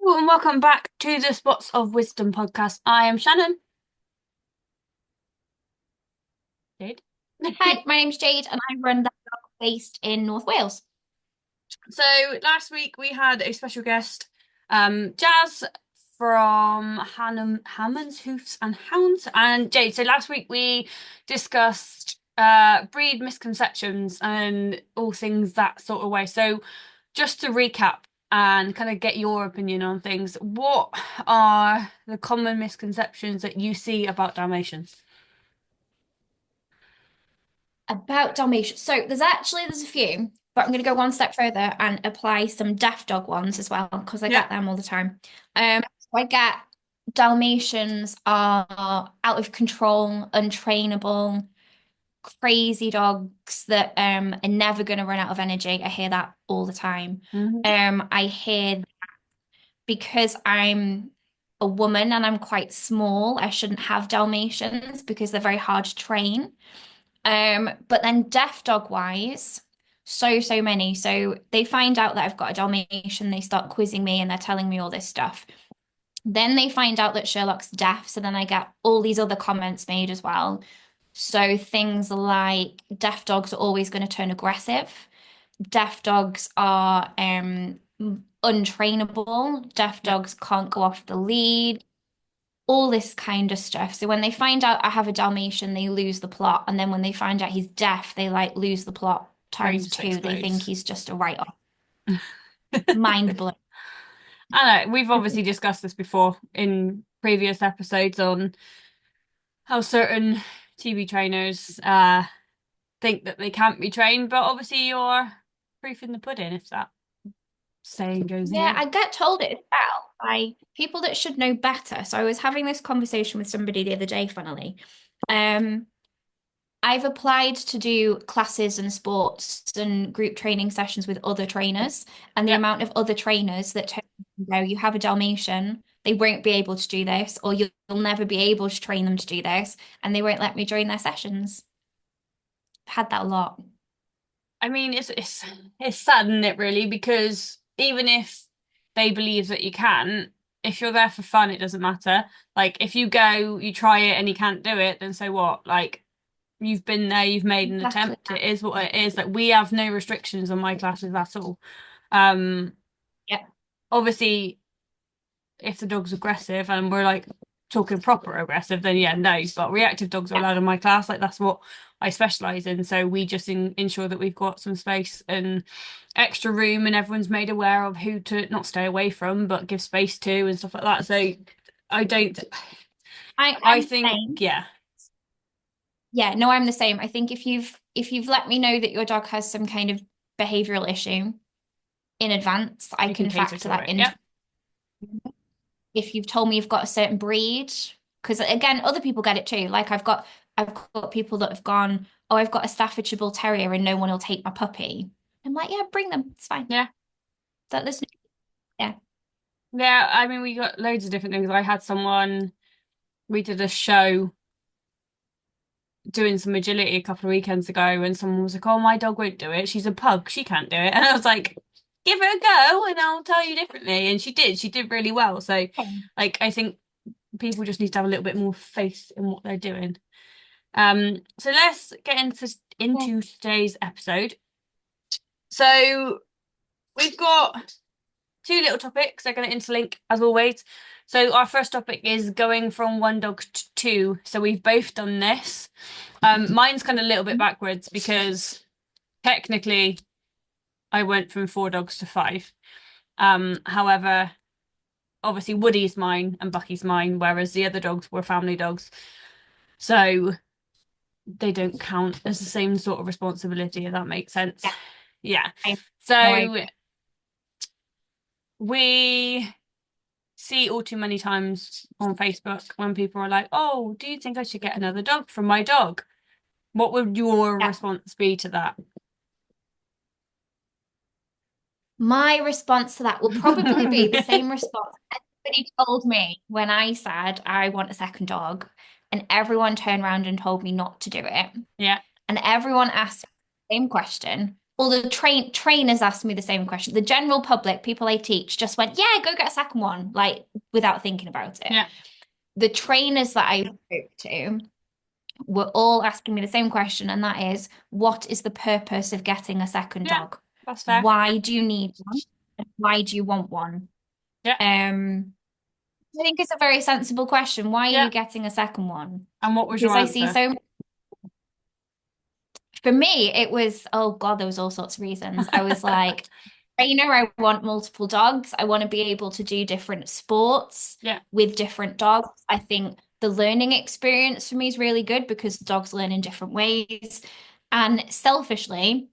Hello and welcome back to the Spots of Wisdom podcast. I am Shannon. Jade. Hi, my name's Jade and I run that dog based in North Wales. So last week we had a special guest, Jazz from Hammond's Hoofs and Hounds, and Jade. So last week we discussed breed misconceptions and all things that sort of way. So just to recap and kind of get your opinion on things, what are the common misconceptions that you see about Dalmatians? About Dalmatians. So there's a few, but I'm going to go one step further and apply some deaf dog ones as well because I Yeah. get them all the time. So I get Dalmatians are out of control, untrainable, crazy dogs that are never going to run out of energy. I hear that all the time. Mhm. I hear because I'm a woman and I'm quite small, I shouldn't have Dalmatians because they're very hard to train. But then deaf dog wise, so many. So they find out that I've got a Dalmatian, they start quizzing me and they're telling me all this stuff. Then they find out that Sherlock's deaf, so then I get all these other comments made as well. So things like deaf dogs are always going to turn aggressive. Deaf dogs are untrainable. Deaf Yeah. dogs can't go off the lead, all this kind of stuff. So when they find out I have a Dalmatian, they lose the plot. And then when they find out he's deaf, they like lose the plot Brain times just two. They think explodes. he's just a write-off. Mind blown. I know we've obviously discussed this before in previous episodes on how certain TV trainers think that they can't be trained, but obviously you're proof in the pudding if that saying goes Yeah, again. I get told it as well by people that should know better. So I was having this conversation with somebody the other day, funnily. Um, I've applied to do classes and sports and group training sessions with other trainers, and the Yeah. amount of other trainers that tell me, no, you have a Dalmatian, they won't be able to do this, or you'll never be able to train them to do this, and they won't let me join their sessions. I've had that a lot. I mean it's sad, isn't it, really? Because even if they believe that you can, if you're there for fun, it doesn't matter. Like if you go, you try it and you can't do it, then so what? Like you've been there, you've made an Exactly attempt. that. It is what it is. Like we have no restrictions on my classes at all. Um, Yeah. Obviously, if the dog's aggressive and we're like talking proper aggressive, then yeah, no. But reactive dogs are Yeah. allowed in my class. Like that's what I specialize in. So we just ensure that we've got some space and extra room, and everyone's made aware of who to not stay away from, but give space to and stuff like that. So I don't. I I'm the think same. yeah, Yeah, no, I'm the same. I think if you've let me know that your dog has some kind of behavioral issue in advance, I we can can cater factor to that it. in. Yeah, If you've told me you've got a certain breed, because again, other people get it too. Like I've got people that have gone, oh, I've got a Staffordshire Bull Terrier and no one will take my puppy. I'm like, yeah, bring them. It's fine. yeah. That there's no, yeah. Yeah, I mean, we got loads of different things. I had someone, we did a show doing some agility a couple of weekends ago, and someone was like, "Oh, my dog won't do it. She's a pug. She can't do it." And I was like, "Give it a go, and I'll tell you differently." And she did. She did really well. So, like, I think people just need to have a little bit more faith in what they're doing. So let's get Yeah. into today's episode. So we've got two little topics. They're going to interlink as always. So our first topic is going from one dog to two. So we've both done this. Mine's kind of a little bit backwards because technically I went from four dogs to five. However, obviously Woody's mine and Bucky's mine, whereas the other dogs were family dogs. So they don't count as the same sort of responsibility, if that makes sense. Yeah. Yeah. I, no, I So agree. we see all too many times on Facebook when people are like, "Oh, do you think I should get another dog from my dog?" What would your Yeah. response be to that? My response to that will probably be the same response everybody told me when I said I want a second dog, and everyone turned around and told me not to do it. Yeah. And everyone asked the same question. all the trainers asked me the same question. The general public, people I teach, just went, yeah, go get a second one, like without thinking about it. Yeah. The trainers that I spoke to were all asking me the same question, and that is, what is the purpose of getting a second Yeah. dog? That's fair. Why do you need one? Why do you want one? Yeah. I think it's a very sensible question. Why are Yeah. you getting a second one? And what was your Because I see answer? so, for me, it was, oh God, there was all sorts of reasons. I was like, trainer, I want multiple dogs. I want to be able to do different sports Yeah. with different dogs. I think the learning experience for me is really good because the dogs learn in different ways. And selfishly,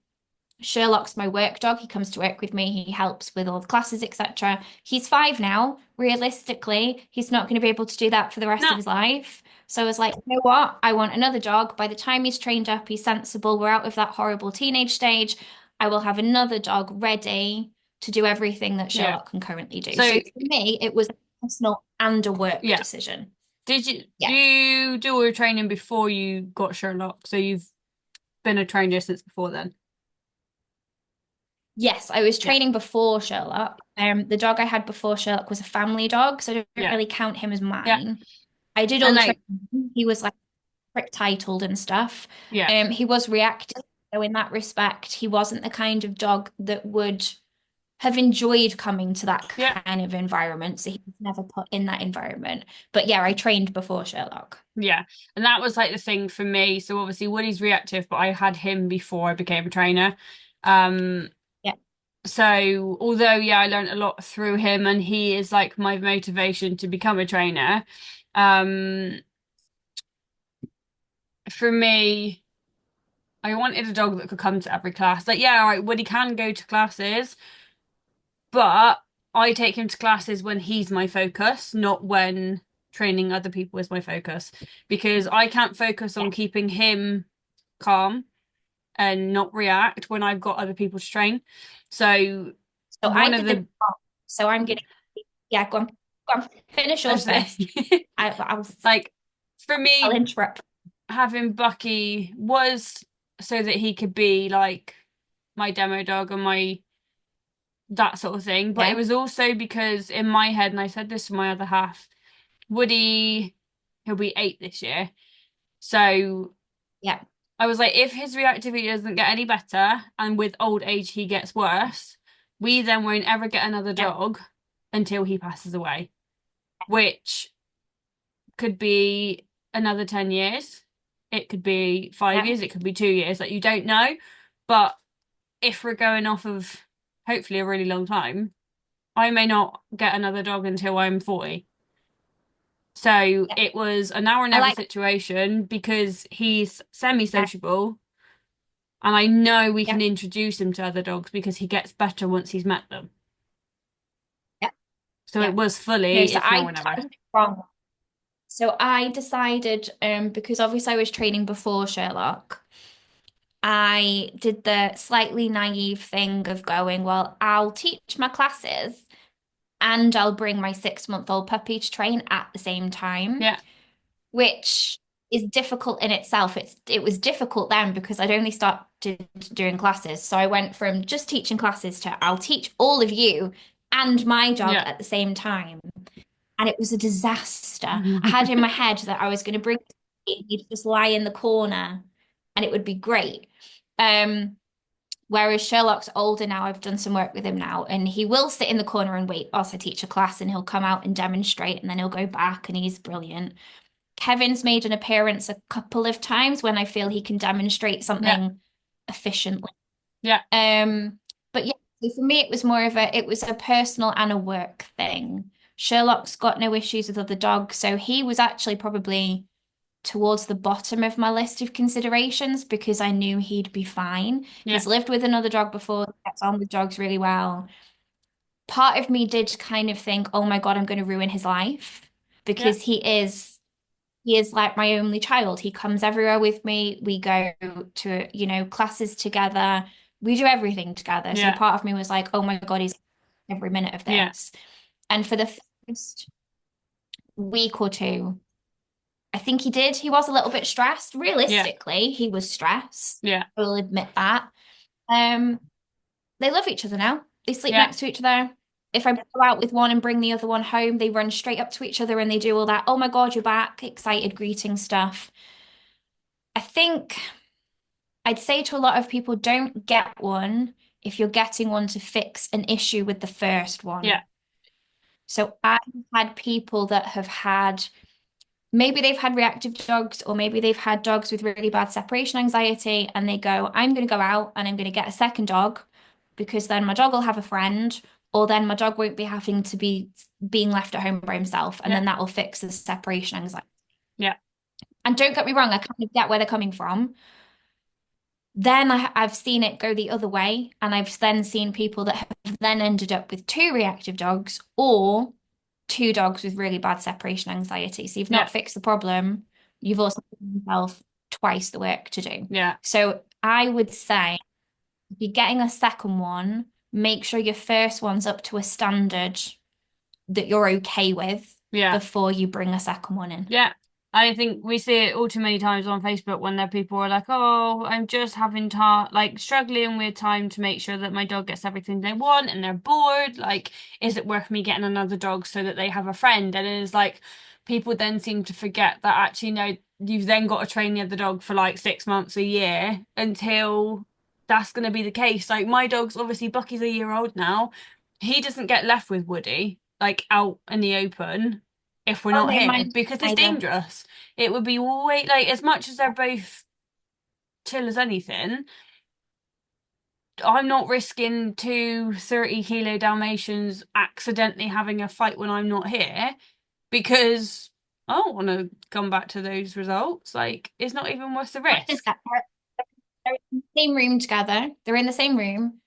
Sherlock's my work dog. He comes to work with me. He helps with all the classes, etc. He's 5 now. Realistically, he's not going to be able to do that for the rest of No. his life. So I was like, you know what? I want another dog. By the time he's trained up, he's sensible. We're out of that horrible teenage stage. I will have another dog ready to do everything that Yeah. Sherlock can currently do. So So for me, it was a personal and a work yeah. decision. Did you Yeah. do all your training before you got Sherlock? So you've been a trainer since before then? Yes, I was Yeah. training before Sherlock. The dog I had before Sherlock was a family dog, so I don't Yeah. really count him as Yeah. mine. I did all And the like, training. He was like prick titled and stuff. yeah. He was reactive, so in that respect, he wasn't the kind of dog that would have enjoyed coming to that Yeah. kind of environment. So he was never put in that environment. But yeah, I trained before Sherlock. Yeah. And that was like the thing for me. So obviously Woody's reactive, but I had him before I became a trainer. Um, Yeah, so although yeah, I learned a lot through him and he is like my motivation to become a trainer. Um, for me, I wanted a dog that could come to every class. Like, yeah, all right, Woody can go to classes, but I take him to classes when he's my focus, not when training other people is my focus. Because I can't focus yeah. on keeping him calm and not react when I've got other people to train. So So I one of did the the so I'm gonna yeah, go on. Go on. Finish I yours say first. I'll like for I'll me, interrupt. having Bucky was so that he could be like my demo dog and my that sort of thing. But it Yeah, was also because in my head, and I said this to my other half, Woody, he'll be 8 this year. So yeah, I was like, if his reactivity doesn't get any better and with old age he gets worse, we then won't ever get another yeah, dog until he passes away, which could be another 10 years. It could be 5 years, yeah. it could be 2 years, like you don't know. But if we're going off of hopefully a really long time, I may not get another dog until I'm 40. So Yeah. it was a now or I never like situation because he's that. semi-sociable and I know we Yeah, can introduce him to other dogs because he gets better once he's met them. yeah, So it yeah. was No, fully, so it's now or I never. did it wrong. So I decided, because obviously I was training before Sherlock, I did the slightly naive thing of going, well, I'll teach my classes and I'll bring my 6-month-old puppy to train at the same time, Yeah, which is difficult in itself. It was difficult then because I'd only started doing classes. So I went from just teaching classes to I'll teach all of you and my dog yeah. at the same time. And it was a disaster. I had in my head that I was going to bring he'd just lie in the corner and it would be great. Um, Whereas Sherlock's older now, I've done some work with him now, and he will sit in the corner and wait whilst I teach a class, and he'll come out and demonstrate, and then he'll go back, and he's brilliant. Kevin's made an appearance a couple of times when I feel he can demonstrate Yeah, something efficiently. yeah, But yeah, so for me, it was a personal and a work thing. Sherlock's got no issues with other dogs, so he was actually probably towards the bottom of my list of considerations because I knew he'd be fine. yeah, He's lived with another dog before, gets on with dogs really well. Part of me did kind of think, oh my God, I'm going to ruin his life yeah, because he is like my only child. He comes everywhere with me. We go to, classes together. We do everything together. So yeah, part of me was like, oh my God, he's every minute of yeah, this. And for the first week or two, I think he did. He was a little bit stressed. yeah, Realistically, he was stressed. yeah, I will admit that. Um, they love each other now. They sleep Yeah, next to each other. If I go out with one and bring the other one home, they run straight up to each other and they do all that, oh my God, you're back, excited greeting stuff. I think I'd say to a lot of people, don't get one if you're getting one to fix an issue with the first yeah, one. So I've had people that have had, maybe they've had reactive dogs, or maybe they've had dogs with really bad separation anxiety, and they go, I'm going to go out and I'm going to get a second dog because then my dog will have a friend, or then my dog won't be having to be being left at home by himself, and yeah, then that will fix the separation anxiety. yeah, And don't get me wrong, I kind of get where they're coming from. Then I've seen it go the other way, and I've then seen people that have then ended up with two reactive dogs or two dogs with really bad separation anxiety. So you've yeah, not fixed the problem, you've also given yourself twice the work to do. yeah, So I would say if you're getting a second one, make sure your first one's up to a standard that you're okay with yeah. before you bring a second one in. Yeah, I think we see it all too many times on Facebook when there people are like, "Oh, I'm just having time, like struggling with time to make sure that my dog gets everything they want, and they're bored. Like, is it worth me getting another dog so that they have a friend?" And it's like people then seem to forget that actually, no, you've then got to train the other dog for like 6 months, a year until that's going to be the case. Like my dog's obviously Bucky's a year old now. He doesn't get left with Woody like out in the open if we're Oh not no, here mine because it's either. dangerous. It would be way like as much as they're both chill as anything. I'm not risking two 30-kilo Dalmatians accidentally having a fight when I'm not here because I don't want to come back to those results. Like it's not even worth the What is risk. that? They're in the same room together. They're in the same room.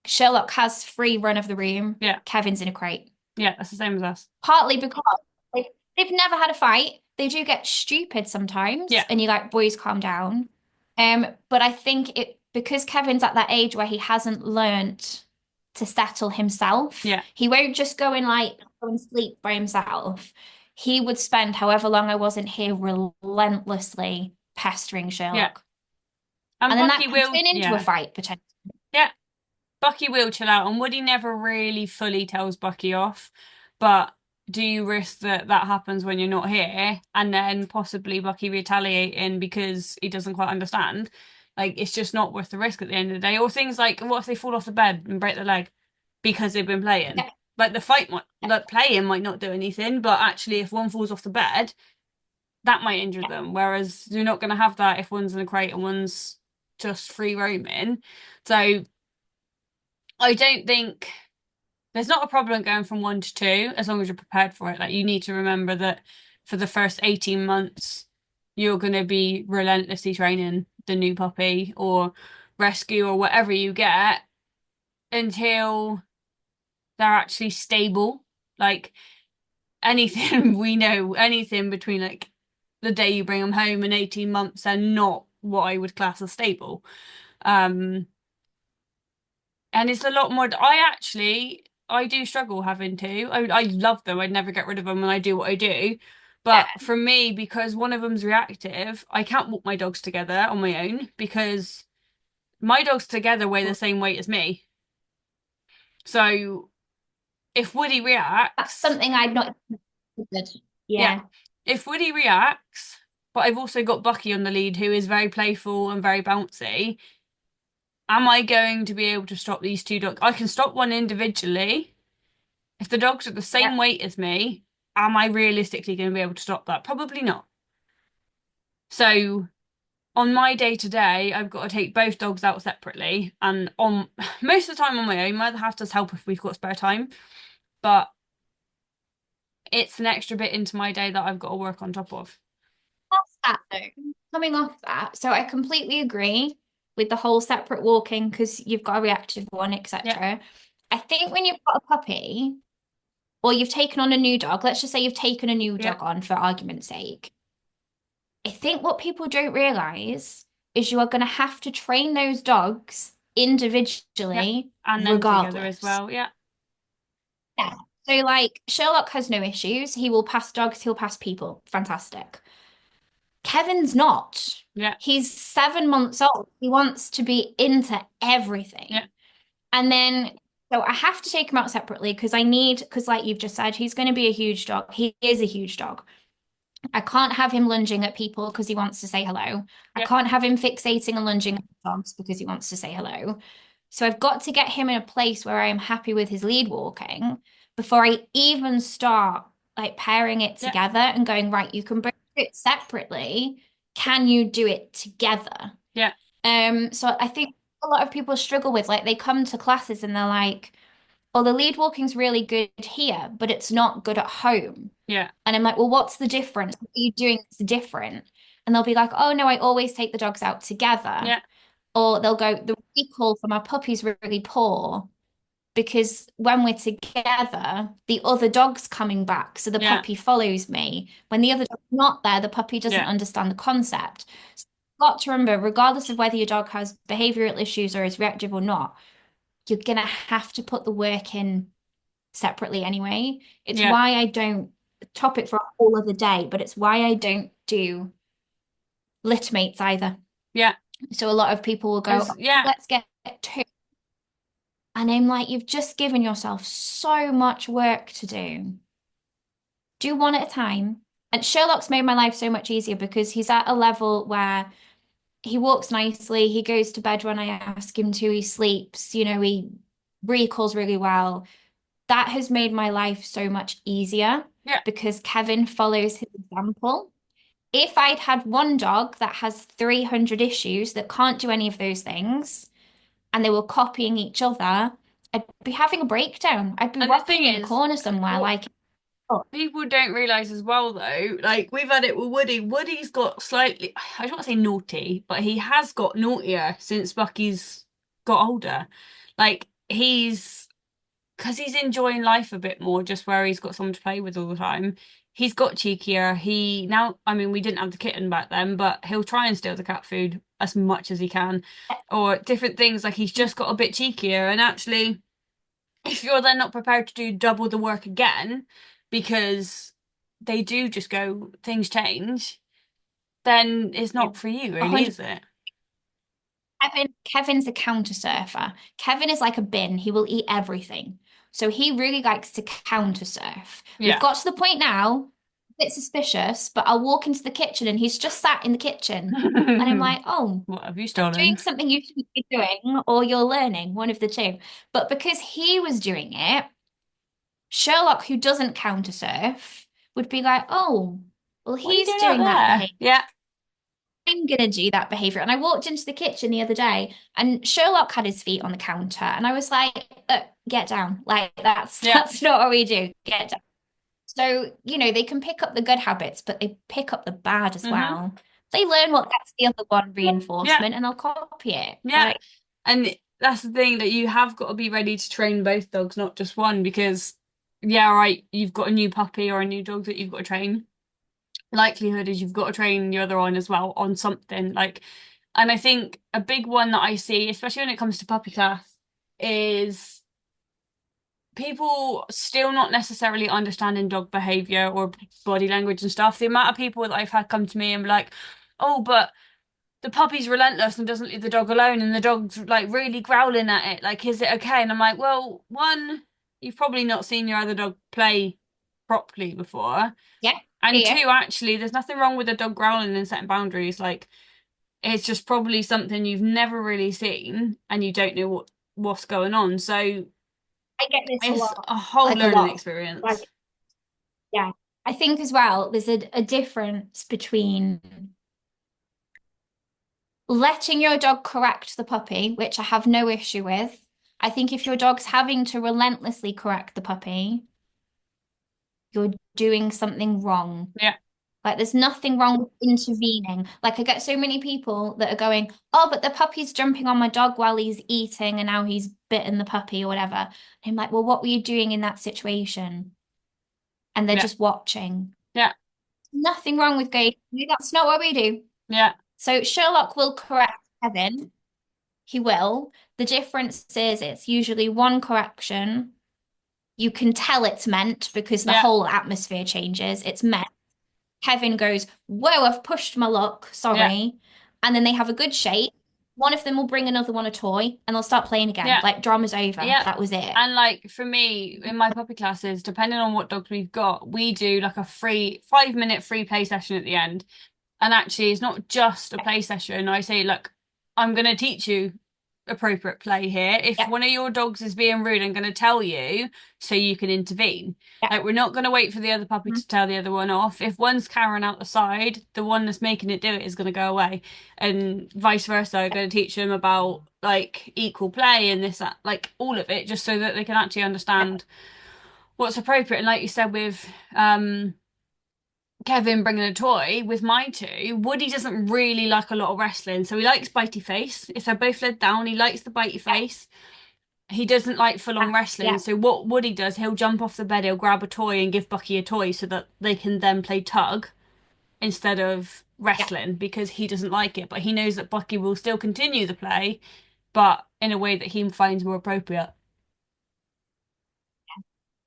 Sherlock has free run of the room. Yeah, Kevin's in a crate. yeah, that's the same as us. Partly because they've never had a fight. They do get stupid sometimes, Yeah, and you're like, boys, calm down. But I think it because Kevin's at that age where he hasn't learnt to settle himself. yeah, He won't just go and like go and sleep by himself. He would spend however long I wasn't here relentlessly pestering yeah. Sherlock. And And then that Bucky can will, turn into a yeah, fight potentially. yeah. Bucky will chill out, and Woody never really fully tells Bucky off. But do you risk that that happens when you're not here, and then possibly Bucky retaliating because he doesn't quite understand? Like, it's just not worth the risk at the end of the day. Or things like, what if they fall off the bed and break their leg because they've been playing? Yeah, Like, the fight might, like, playing might not do anything, but actually, if one falls off the bed, that might injure yeah. them. Whereas you're not going to have that if one's in a crate and one's just free roaming. So I don't think there's not a problem going from one to two as long as you're prepared for it. Like you need to remember that for the first 18 months, you're going to be relentlessly training the new puppy or rescue or whatever you get until they're actually stable. Like anything we know, anything between like the day you bring them home and 18 months are not what I would class as stable. Um, and it's a lot more. I do struggle having to. I love them. I'd never get rid of them, and I do what I do. Yeah. But for me, because one of them's reactive, I can't walk my dogs together on my own because my dogs together weigh the same weight as me. So if Woody That's reacts, something I'd not considered. yeah, Yeah. if Woody reacts, but I've also got Bucky on the lead who is very playful and very bouncy, am I going to be able to stop these two dogs? I can stop one individually. If the dogs are the Yeah. same weight as me, am I realistically going to be able to stop that? Probably not. So on my day to day, I've got to take both dogs out separately, and on most of the time on my own. My other half does help if we've got spare time, but it's an extra bit into my day that I've got to work on top of. Off that though, coming off that, so I completely agree with the whole separate walking because you've got a reactive one, Yeah, etc. I think when you've got a puppy or you've taken on a new dog, let's just say you've taken a new yeah, dog on for argument's sake. I think what people don't realize is you are going to have to train those dogs yeah, individually and then together as regardless. well. Yeah, Yeah. So like Sherlock has no issues. He will pass dogs, he'll pass people. Fantastic. Kevin's not. Yeah. He's 7 months old. He wants to be into everything. Yeah. And then, so I have to take him out separately because like you've just said, he's going to be a huge dog. He is a huge dog. I can't have him lunging at people because he wants to say hello. I Yeah. can't have him fixating and lunging at dogs because he wants to say hello. So I've got to get him in a place where I am happy with his lead walking before I even start like pairing it Yeah. together and going, right, you can both do it separately. Can you do it together? Yeah. So I think a lot of people struggle with like they come to classes and they're like, oh, the lead walking's really good here, but it's not good at home. Yeah. And I'm like, well, what's the difference? What are you doing that's different? And they'll be like, oh, no, I always take the dogs out together. Yeah. Or they'll go, the recall for my puppy's really poor because when we're together, the other dog's coming back. So the Yeah. puppy follows me. When the other dog's not there, the puppy doesn't Yeah. understand the concept. So you've got to remember, regardless of whether your dog has behavioral issues or is reactive or not, you're going to have to put the work in separately anyway. It's Yeah. why I don't topic for a whole other day, but it's why I don't do litmates either. Yeah. So a lot of people will go, As yeah. let's get two. And I'm like, you've just given yourself so much work to do. Do one at a time. And Sherlock's made my life so much easier because he's at a level where he walks nicely, he goes to bed when I ask him to, he sleeps, he recalls really well. That has made my life so much easier Yeah. because Kevin follows his example. If I'd had one dog that has 300 issues that can't do any of those things and they were copying each other, I'd be having a breakdown. I'd be And the thing rocking in a is, corner somewhere what like, oh, people don't realize as well, though, like we've had it with Woody. Woody's got slightly, I don't want to say naughty, but he has got naughtier since Bucky's got older. Like because he's enjoying life a bit more, just where he's got someone to play with all the time. He's got cheekier. He now, I mean, we didn't have the kitten back then, but he'll try and steal the cat food as much as he can, or different things. Like he's just got a bit cheekier, and actually if you're then not prepared to do double the work again because they do just go things change, then it's yeah, not for you, really, 100. is it? Kevin's a counter surfer. Kevin is like a bin. He will eat everything. So he really likes to counter surf. We've Yeah. got to the point now, a bit suspicious, but I'll walk into the kitchen and he's just sat in the kitchen. And I'm like, oh, What have you doing stolen? something you should be doing, or you're learning, one of the two. But because he was doing it, Sherlock, who doesn't counter surf, would be like, oh, well, What are you he's doing out doing that there? behavior. Yeah. I'm gonna do that behavior. And I walked into the kitchen the other day and Sherlock had his feet on the counter and I was like, get down. Like that's Yeah. that's not what we do. Get down. So, they can pick up the good habits, but they pick up the bad as Hmm. well. They learn what gets the other one Yeah. reinforcement and they'll copy it. Yeah. And that's the thing that you have got to be ready to train both dogs, not just one, because yeah, right, you've got a new puppy or a new dog that you've got to train. Likelihood is you've got to train the other one as well on something like, and I think a big one that I see, especially when it comes to puppy class, is people still not necessarily understanding dog behavior or body language and stuff. The amount of people that I've had come to me and be like, oh, but the puppy's relentless and doesn't leave the dog alone and the dog's like really growling at it, like, is it okay? And I'm like, well, one, you've probably not seen your other dog play properly before. Yeah. And Yeah. two, actually, there's nothing wrong with a dog growling and setting boundaries. Like, it's just probably something you've never really seen and you don't know what's going on. So I get this a it's lot. a whole Like a learning lot. experience. Like, yeah. I think as well, there's a difference between letting your dog correct the puppy, which I have no issue with. I think if your dog's having to relentlessly correct the puppy, you're doing something wrong. Yeah, Like there's nothing wrong with intervening. Like I get so many people that are going, oh, but the puppy's jumping on my dog while he's eating and now he's bitten the puppy or whatever. And I'm like, well, what were you doing in that situation? And they're yeah, just watching. yeah, Nothing wrong with going, "No, that's not what we do." yeah, So Sherlock will correct Kevin. He will. The difference is it's usually one correction. You can tell it's meant because the yeah, whole atmosphere changes. It's meant. Kevin goes, "Whoa, I've pushed my luck, Yeah, sorry." And then they have a good shake. One of them will bring another one a toy and they'll start playing again. yeah, Like drama's over. yeah. That was it. And like for me, in my puppy classes, depending on what dogs we've got, we do like a free 5 minute free play session at the end. And actually, it's not just a play session. I say, look, I'm going to teach you appropriate play here. If Yeah, one of your dogs is being rude, I'm going to tell you so you can intervene. yeah. Like, we're not going to wait for the other puppy Mhm. to tell the other one off. If one's carrying out the side, the one that's making it do it is going to go away. And vice versa. I'm going to teach them about like equal play and this, that, like all of it, just so that they can actually understand what's appropriate. And like you said with Kevin bringing a toy with my two, Woody doesn't really like a lot of wrestling, so he likes bitey face. If they're both led down, he likes the bitey Yeah, face. He doesn't like full on wrestling, yeah, so what Woody does, he'll jump off the bed, he'll grab a toy and give Bucky a toy so that they can then play tug instead of yeah. wrestling because he doesn't like it, but he knows that Bucky will still continue the play, but in a way that he finds more appropriate.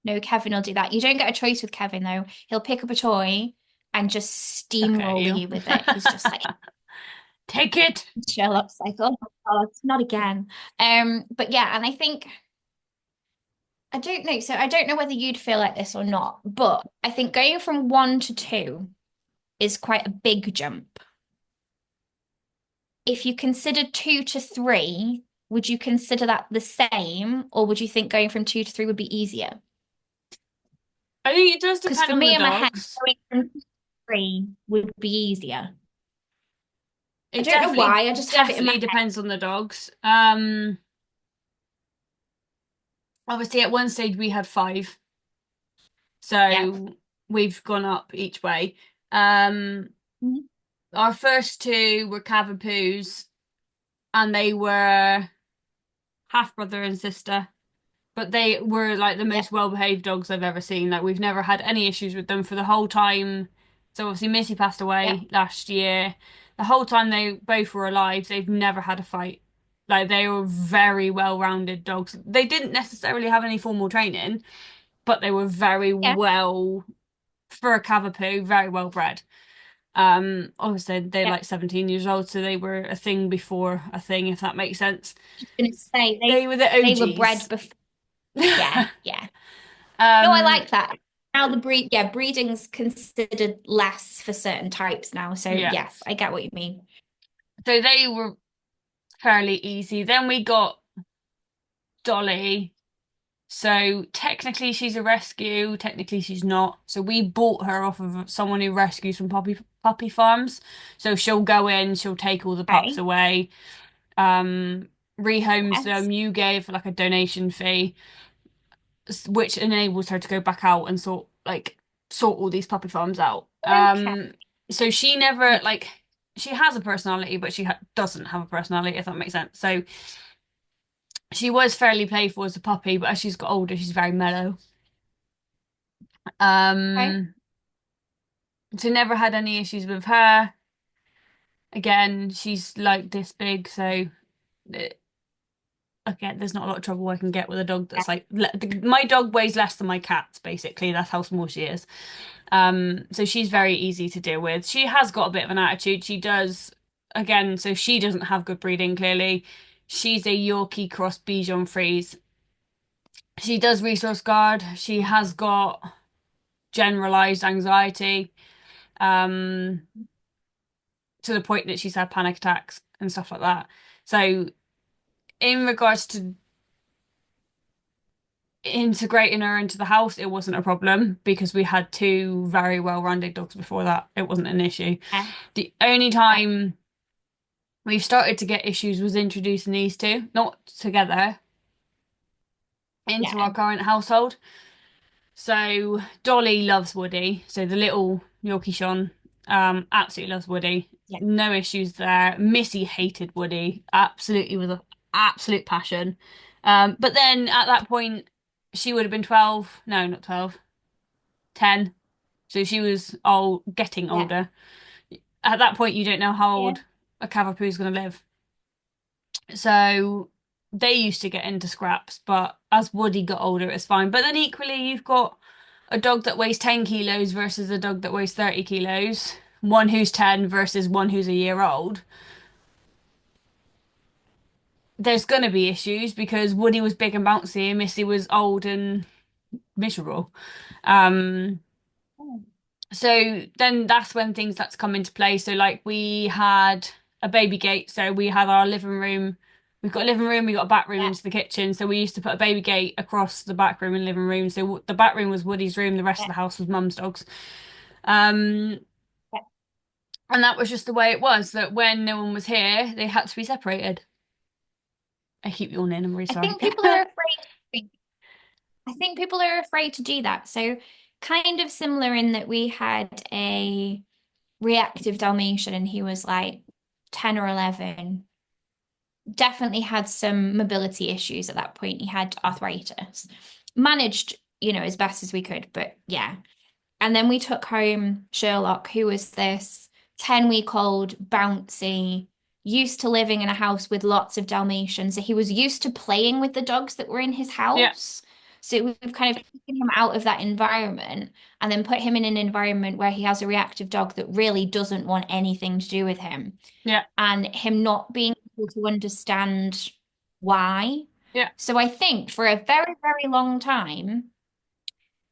No, Kevin will do that. You don't get a choice with Kevin though. He'll pick up a toy and just Look at steamroll you. you with it. He's just like Take it. chill up, like, oh my God, not again. But yeah, and I think I don't know. So I don't know whether you'd feel like this or not, but I think going from one to two is quite a big jump. If you consider two to three, would you consider that the same, or would you think going from two to three would be easier? I think it does Because depend for on the me in my head, dogs. going from two to three would be easier. I It don't know definitely why, I just have it in my definitely head. depends on the dogs. Obviously at one stage we had five, Yeah. so we've gone up each way. Um, Mhm. our first two were Cavapoos, and they were half brother and sister, but they were like the Yeah. most well-behaved dogs I've ever seen. Like we've never had any issues with them for the whole time. So obviously Missy passed Yeah. away last year. The whole time they both were alive, they've never had a fight. Like they were very well-rounded dogs. They didn't necessarily have any formal training, but they were very Yeah. well for a Cavapoo, very well bred. Obviously they're Yeah. like 17 years old, so they were a thing before a thing, if that makes sense. Just gonna say They were the they were bred OGs. before. Yeah. Yeah. No, I Um, like that. Now the breeding's considered less for certain types now. So yeah. yes, I get what you mean. So they were fairly easy. Then we got Dolly. So technically she's a rescue, technically she's not. So we bought her off of someone who rescues from puppy farms. So she'll go in, she'll take all the pups Okay. away, rehomes Yes. them. You gave like a donation fee, which enables her to go back out and sort all these puppy farms out. Okay. So she never Yeah. like she has a personality, but she doesn't have a personality, if that makes sense. So she was fairly playful as a puppy, but as she's got older, she's very mellow. Okay. Um, so never had any issues with her. Again, she's like this big, so uh, again, there's not a lot of trouble I can get with a dog Yeah. that's like my dog weighs less than my cat, basically. That's how small she is. So she's very easy to deal with. She has got a bit of an attitude. She does, again, so she doesn't have good breeding, clearly. She's a Yorkie cross Bichon Frise. She does resource guard. She has got generalized anxiety, um, to the point that she's had panic attacks and stuff like that. So, in regards to integrating her into the house, it wasn't a problem because we had two very well-rounded dogs before that. It wasn't an issue. Yeah. The only Yeah. time we've started to get issues was introducing these two, not together, into our Yeah. current household. So Dolly loves Woody. So the little Yorkie Sean, absolutely loves Woody. Yeah. No issues there. Missy hated Woody, absolutely with an absolute passion. But then at that point, she would have been 12. No, not 12. 10. So she was old, getting Yeah. older. At that point, you don't know how Yeah. old a Cavapoo is going to live. So they used to get into scraps, but as Woody got older, it was fine. But then equally, you've got a dog that weighs 10 kilos versus a dog that weighs 30 kilos, one who's 10 versus one who's a year old, there's going to be issues because Woody was big and bouncy and Missy was old and miserable. Um, Oh. so then that's when things start to come into play. So like we had a baby gate, so we had our living room. We've got a living room, we got a back room Yeah, into the kitchen. So we used to put a baby gate across the back room and living room. So the back room was Woody's room, the rest of yeah, the house was Mum's dogs. Um, yeah. and that was just the way it was, that when no one was here, they had to be separated. I keep yawning, I'm really I sorry. think people are afraid. I think people are afraid to do that. So kind of similar in that we had a reactive Dalmatian and he was like 10 or 11. Definitely had some mobility issues at that point. He had arthritis. Managed, as best as we could, but yeah. And then we took home Sherlock, who was this 10-week-old, bouncy, used to living in a house with lots of Dalmatians. So he was used to playing with the dogs that were in his Yeah, house. So we've kind of taken him out of that environment and then put him in an environment where he has a reactive dog that really doesn't want anything to do with him. yeah, And him not being able to understand why. yeah, So I think for a very, very long time,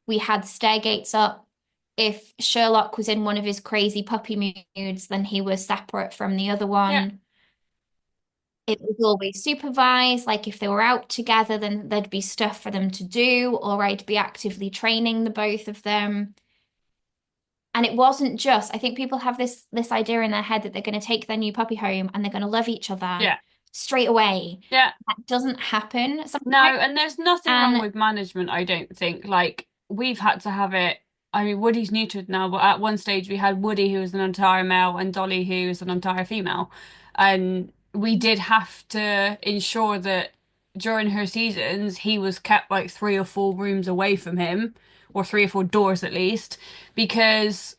we had stair gates up. If Sherlock was in one of his crazy puppy moods, then he was separate from the other yeah, one. It was always supervised. Like if they were out together, then there'd be stuff for them to do, or I'd be actively training the both of them. And it wasn't just, I think people have this idea in their head that they're going to take their new puppy home and they're going to love each other yeah, straight away. yeah. That doesn't happen No, sometimes. and there's nothing wrong And with management, I don't think. Like, we've had to have it. I mean, Woody's neutered now, but at one stage we had Woody, who was an entire male, and Dolly, who was an entire female. And we did have to ensure that during her seasons, he was kept like 3 or 4 rooms away from him, or 3 or 4 doors at least, because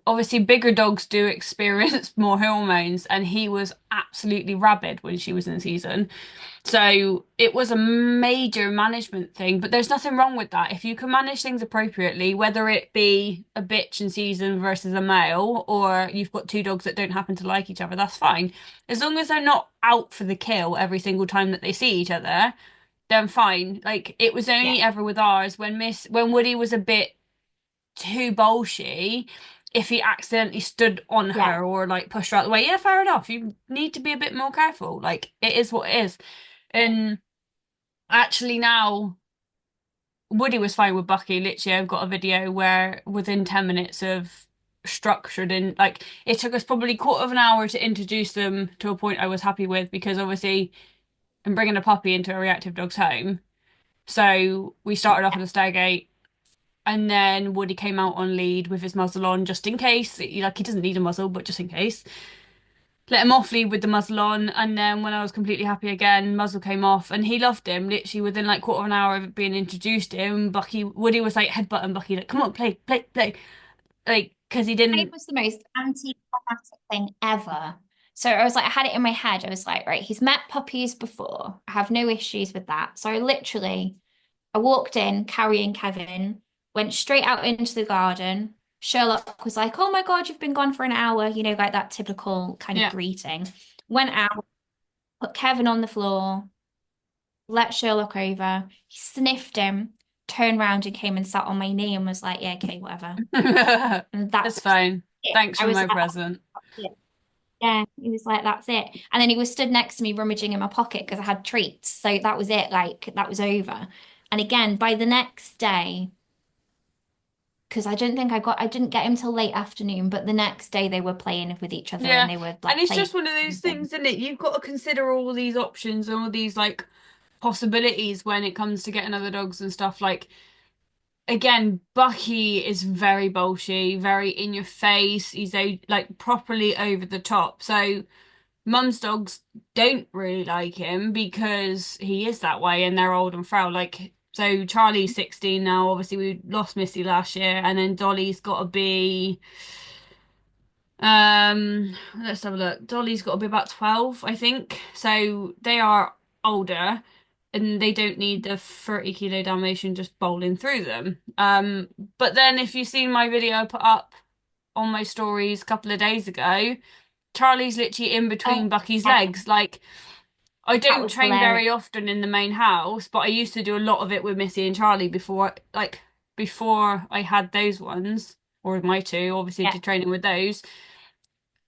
obviously bigger dogs do experience more hormones, and he was absolutely rabid when she was in season. So it was a major management thing, but there's nothing wrong with that. If you can manage things appropriately, whether it be a bitch in season versus a male, or you've got two dogs that don't happen to like each other, that's fine. As long as they're not out for the kill every single time that they see each other, then fine. Like it was yeah, only ever with ours when Woody was a bit too bolshy, if he accidentally stood on yeah, her or like pushed her out the way, yeah, fair enough. You need to be a bit more careful. Like it is what it is. And actually now Woody was fine with Bucky. Literally, I've got a video where within 10 minutes of structured and like it took us probably quarter of an hour to introduce them to a point I was happy with because obviously I'm bringing a puppy into a reactive dog's home. So we started off at a Stargate and then Woody came out on lead with his muzzle on just in case. Like he doesn't need a muzzle, but just in case. Let him off lead with the muzzle on, and then when I was completely happy again, muzzle came off, and he loved him. Literally within like quarter of an hour of it being introduced to him, Woody was like headbutting Bucky, like, "Come on, play, play, play," like because he it didn't. was the most anticlimactic thing ever. So I was like, I had it in my head. I was like, right, he's met puppies before. I have no issues with that. So I walked in carrying Kevin, went straight out into the garden. Sherlock was like, oh my God, you've been gone for an hour, like that typical kind of Yeah. greeting. Went out, put Kevin on the floor, let Sherlock over. He sniffed him, turned round and came and sat on my knee and was like, yeah, okay, whatever. And that That's was fine. it. Thanks I for was my like, present. yeah, yeah. He was like, that's it. And then he was stood next to me rummaging in my pocket because I had treats. So that was it. Like that was over. And again, by the next day, because I didn't get him till late afternoon, but the next day they were playing with each other Yeah, and they were and like it's playing just one of those and things. things, isn't it? You've got to consider all these options and all these like possibilities when it comes to getting other dogs and stuff. Like again, Bucky is very bolshy, very in your face. He's like properly over the top. So Mum's dogs don't really like him because he is that way and they're old and frail. Like so Charlie's 16 now. Obviously we lost Missy last year and then Dolly's got to be let's have a look. Dolly's got to be about 12, I think. So they are older. and they don't need the 30 kilo Dalmatian just bowling through them. But then if you've seen my video I put up on my stories a couple of days ago, Charlie's literally in between Oh, Bucky's yeah, legs. Like, I that don't was train hilarious. very often in the main house, but I used to do a lot of it with Missy and Charlie before, like, before I had those ones, or my two, obviously Yeah, did training with those.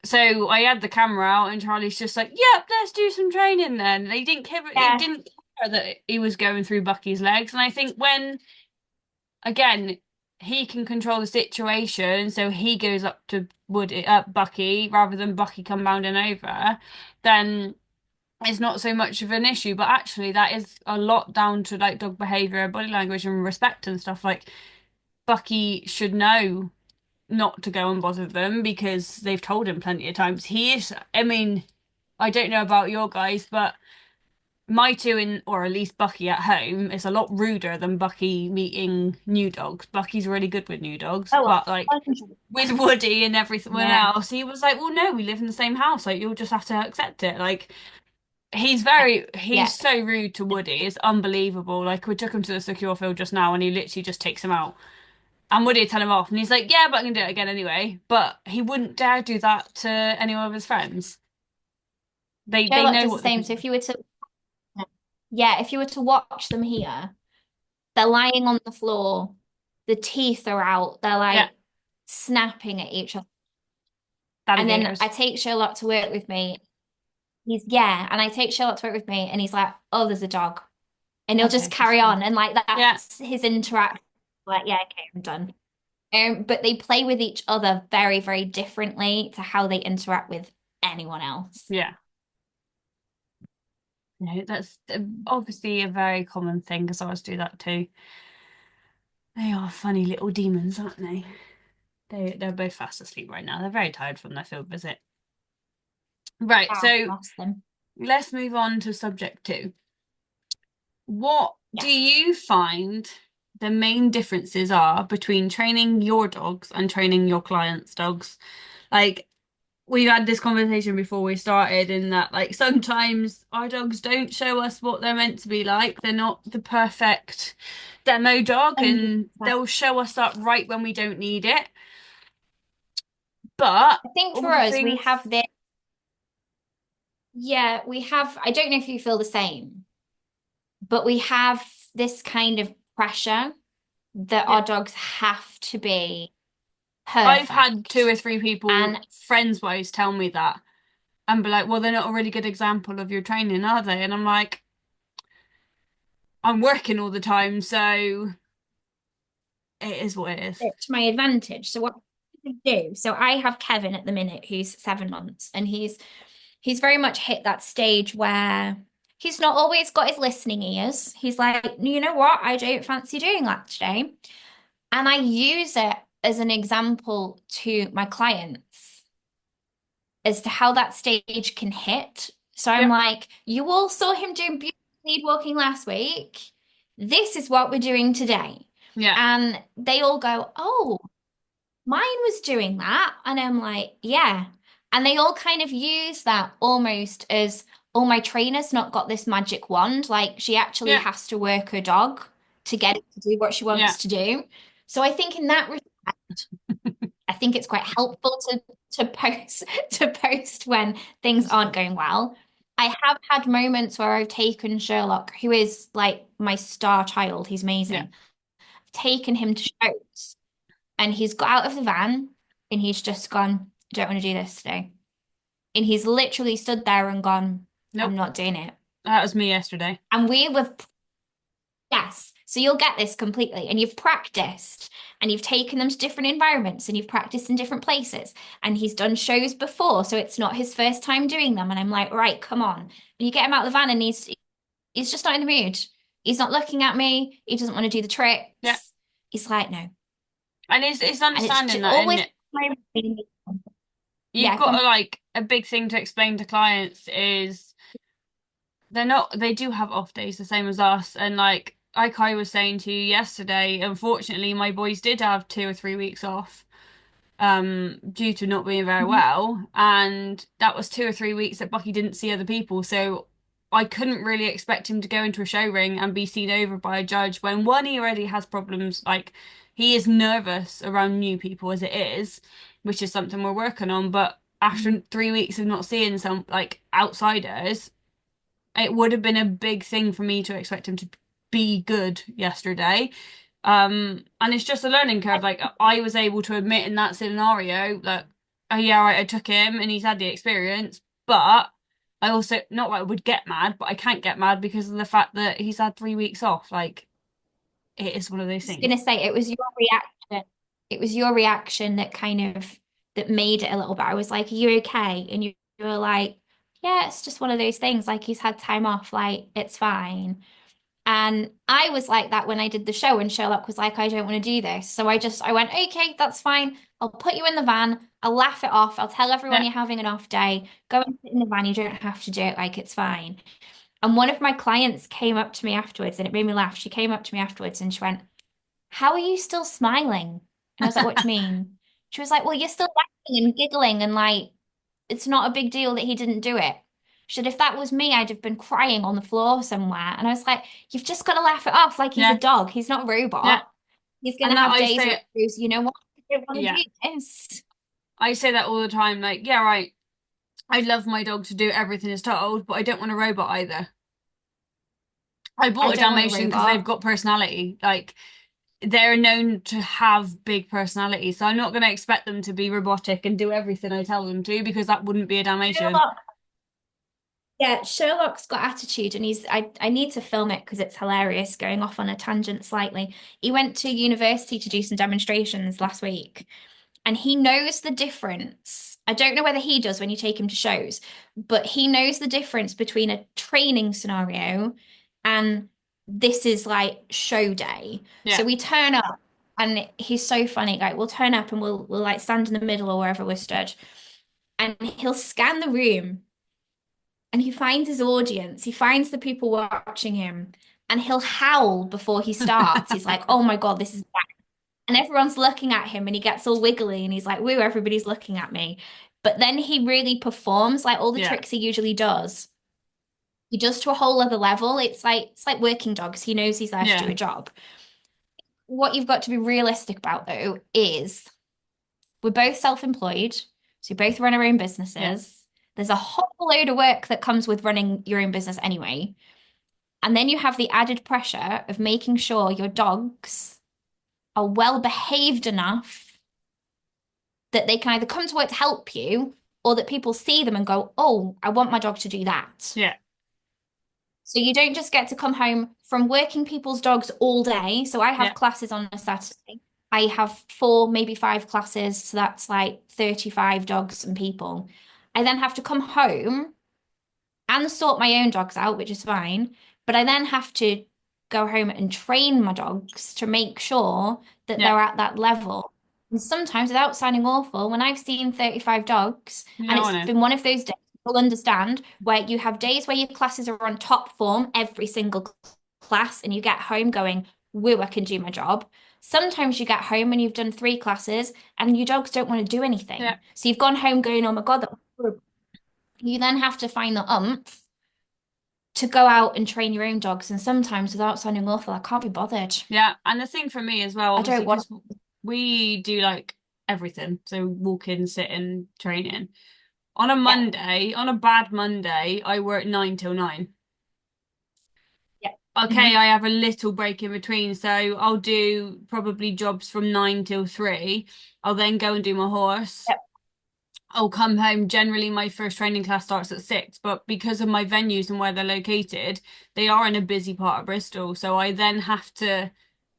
So I had the camera out, and Charlie's just like, "Yep, let's do some training then." And he didn't care. He yeah, didn't care that he was going through Bucky's legs. And I think when again he can control the situation, so he goes up to Bucky rather than Bucky come bounding over, then it's not so much of an issue. But actually, that is a lot down to like dog behavior, body language, and respect and stuff. Like Bucky should know not to go and bother them because they've told him plenty of times. He is, I mean, I don't know about your guys, but my two in, or at least Bucky at home, is a lot ruder than Bucky meeting new dogs. Bucky's really good with new dogs, oh, but like 100%. with Woody and everything Yeah, else, he was like, "Well, no, we live in the same house. Like, you'll just have to accept it." Like, yeah. he's so rude to Woody. It's unbelievable. Like, we took him to the secure field just now, and he literally just takes him out. And Woody would tell him off, and he's like, "Yeah, but I can do it again anyway." But he wouldn't dare do that to any of his friends. They Sherlock know does the what they same. can So do. if you were to, yeah, if you were to watch them here, they're lying on the floor, the teeth are out, they're Yeah, like snapping at each other. And then I alligators. take Sherlock to work with me. Yeah, and I take Sherlock to work with me, and he's like, "Oh, there's a dog," and he'll just Okay, just carry go. on, and like Yeah, that's his interaction. Like, yeah, okay, I'm done. But they play with each other very, very differently to how they interact with anyone else. yeah. No, that's obviously a very common thing because I always do that too. They are funny little demons, aren't they? They're both fast asleep right now. They're very tired from their field visit. Right, Ah, so lost them. let's move on to subject two. What do Yes. you find the main differences are between training your dogs and training your clients' dogs? Like, we've had this conversation before we started, in that, like, sometimes our dogs don't show us what they're meant to be like. They're not the perfect demo dog, and 100%. they'll show us up right when we don't need it. But I think all for the us, we things, have this. Yeah, we have. I don't know if you feel the same, but we have this kind of pressure that yeah, our dogs have to be I've had two perfect. or three people, And friends wise, tell me that and be like, well, they're not a really good example of your training, are they? And I'm like, I'm working all the time, so it is what it is. it to my advantage. So what I do? So I have Kevin at the minute, who's 7 months, and he's very much hit that stage where he's not always got his listening ears. He's like, you know what? I don't fancy doing that today. And I use it as an example to my clients as to how that stage can hit. So I'm Yep. like, you all saw him doing beautiful lead walking last week. This is what we're doing today. Yeah. And they all go, oh, mine was doing that. And I'm like, yeah. And they all kind of use that almost as, oh, my trainer's not got this magic wand. Like she actually Yeah. has to work her dog to get it to do what she Yeah. wants to do. So I think in that respect, I think it's quite helpful to post to post when things aren't going well. I have had moments where I've taken Sherlock, who is like my star child. He's Yeah. amazing. Taken him to shows, and he's got out of the van, and he's just gone, I don't want to do this today. And he's literally stood there and gone, I'm Nope. not doing it. That was me yesterday. And we were, yes. So you'll get this completely. And you've practiced and you've taken them to different environments and you've practiced in different places. And he's done shows before. So it's not his first time doing them. And I'm like, right, come on. And you get him out of the van and he's just not in the mood. He's not looking at me. He doesn't want to do the Yeah. tricks. He's like, no. And it's And it's understanding just that, always, and you've yeah, got come. to, like, a big thing to explain to clients is they do have off days the same as us. And like I was saying to you yesterday, unfortunately my boys did have 2 or 3 weeks off due to not being very Mhm. well, and that was 2 or 3 weeks that Bucky didn't see other people. So I couldn't really expect him to go into a show ring and be seen over by a judge when one, he already has problems, like he is nervous around new people as it is, which is something we're working on. But after 3 weeks of not seeing some like outsiders, it would have been a big thing for me to expect him to be good yesterday. And it's just a learning curve. Like I was able to admit in that scenario that, oh yeah, right, I took him and he's had the experience, but I also, not that I would get mad, but I can't get mad because of the fact that he's had 3 weeks off. Like it is one of those was things. gonna say it was your reaction. It was your reaction that kind of that made it a little bit. I was like, "Are you okay?" And you were like, "Yeah, it's just one of those things. Like he's had time off. Like it's fine." And I was like that when I did the show, and Sherlock was like, "I don't want to do this." So I went, "Okay, that's fine. I'll put you in the van. I'll laugh it off. I'll tell everyone Yeah. you're having an off day. Go and sit in the van. You don't have to do it. Like it's fine." And one of my clients came up to me afterwards, and it made me laugh. She came up to me afterwards and she went, "How are you still smiling?" And I was like, "What do you mean?" She was like, "Well, you're still laughing and giggling and like it's not a big deal that he didn't do it." She said, "If that was me, I'd have been crying on the floor somewhere." And I was like, "You've just got to laugh it off like he's a Yeah. dog. He's not a Yeah. robot. He's And gonna that have I days where say, he goes, you know what? I don't want to yeah, do this. I say that all the time. Like, yeah, right. I love my dog to do everything it's told, but I don't want a robot either. I I bought a don't want a Dalmatian because they've robot. got personality. Like they're known to have big personalities, so I'm not going to expect them to be robotic and do everything I tell them to because that wouldn't be a Dalmatian. Sherlock, yeah, Sherlock's got attitude and I need to film it because it's hilarious going off on a tangent slightly. He went to university to do some demonstrations last week and he knows the difference. I don't know whether he does when you take him to shows, but he knows the difference between a training scenario and this is like show day. Yeah. So we turn up and he's so funny. Like we'll turn up and we'll like stand in the middle or wherever we're stood and he'll scan the room and he finds his audience. He finds the people watching him and he'll howl before he starts. He's like, "Oh my God, this is bad." And everyone's looking at him and he gets all wiggly and he's like, "Woo, everybody's looking at me." But then he really performs like all the Yeah. tricks he usually does. He does to a whole other level. It's like working dogs. He knows he's there to do Yeah. a job. What you've got to be realistic about though is we're both self-employed, so we both run our own Yeah. businesses. There's a whole load of work that comes with running your own business anyway. And then you have the added pressure of making sure your dogs are well behaved enough that they can either come to work to help you or that people see them and go, "Oh, I want my dog to do that." Yeah. So you don't just get to come home from working people's dogs all day. So I have Yeah. classes on a Saturday. I have four, maybe five classes. So that's like 35 dogs and people. I then have to come home and sort my own dogs out, which is fine. But I then have to go home and train my dogs to make sure that Yeah. they're at that level. And sometimes, without sounding awful, when I've seen 35 dogs, and No, it's I know. been one of those days, you'll understand, where you have days where your classes are on top form, every single class, and you get home going, "Woo, I can do my job." Sometimes you get home and you've done three classes and your dogs don't want to do Yeah. anything. So you've gone home going, "Oh my God, that was horrible." You then have to find the umph to go out and train your own dogs. And sometimes, without sounding awful, I can't be bothered. Yeah. And the thing for me as well, I obviously, don't want. because we do like everything. So walking, sitting, training. On a Yeah, Monday, on a bad Monday, I work 9 till 9. yeah. Okay, Hmm. I have a little break in between, so I'll do probably jobs from 9 till 3. I'll then go and do my horse. Yep. I'll come home. Generally, my first training class starts at 6, but because of my venues and where they're located, they are in a busy part of Bristol. So I then have to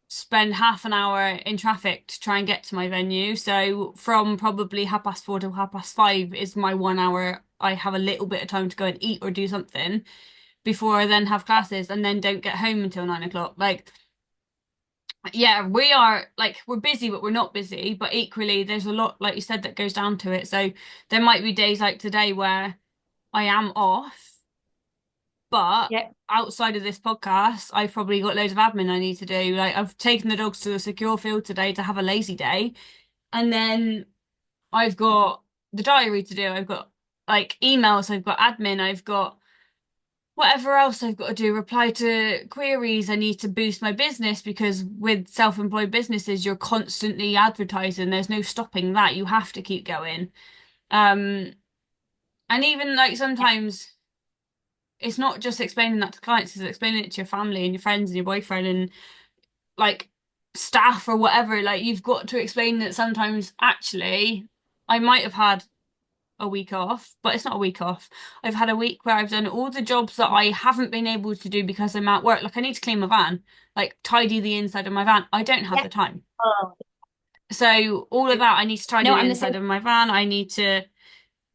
spend half an hour in traffic to try and get to my venue. So from probably 4:30 to 5:30 is my 1 hour. I have a little bit of time to go and eat or do something before I then have classes and then don't get home until 9 o'clock. Like, yeah, we are like we're busy, but we're not busy. But equally, there's a lot, like you said, that goes down to it. So there might be days like today where I am off, but Yep. outside of this podcast, I've probably got loads of admin I need to do. Like I've taken the dogs to the secure field today to have a lazy day, and then I've got the diary to do. I've got like emails, I've got admin, I've got whatever else I've got to do, reply to queries. I need to boost my business because with self-employed businesses, you're constantly advertising. There's no stopping that. You have to keep going. Um, and even like sometimes it's not just explaining that to clients, it's explaining it to your family and your friends and your boyfriend and like staff or whatever. Like you've got to explain that sometimes actually I might have had a week off, but it's not a week off. I've had a week where I've done all the jobs that I haven't been able to do because I'm at work. Like I need to clean my van, like tidy the inside of my van. I don't have Yeah. the time. Oh. So all of that, I need to tidy No, the I'm the inside same. of my van. I need to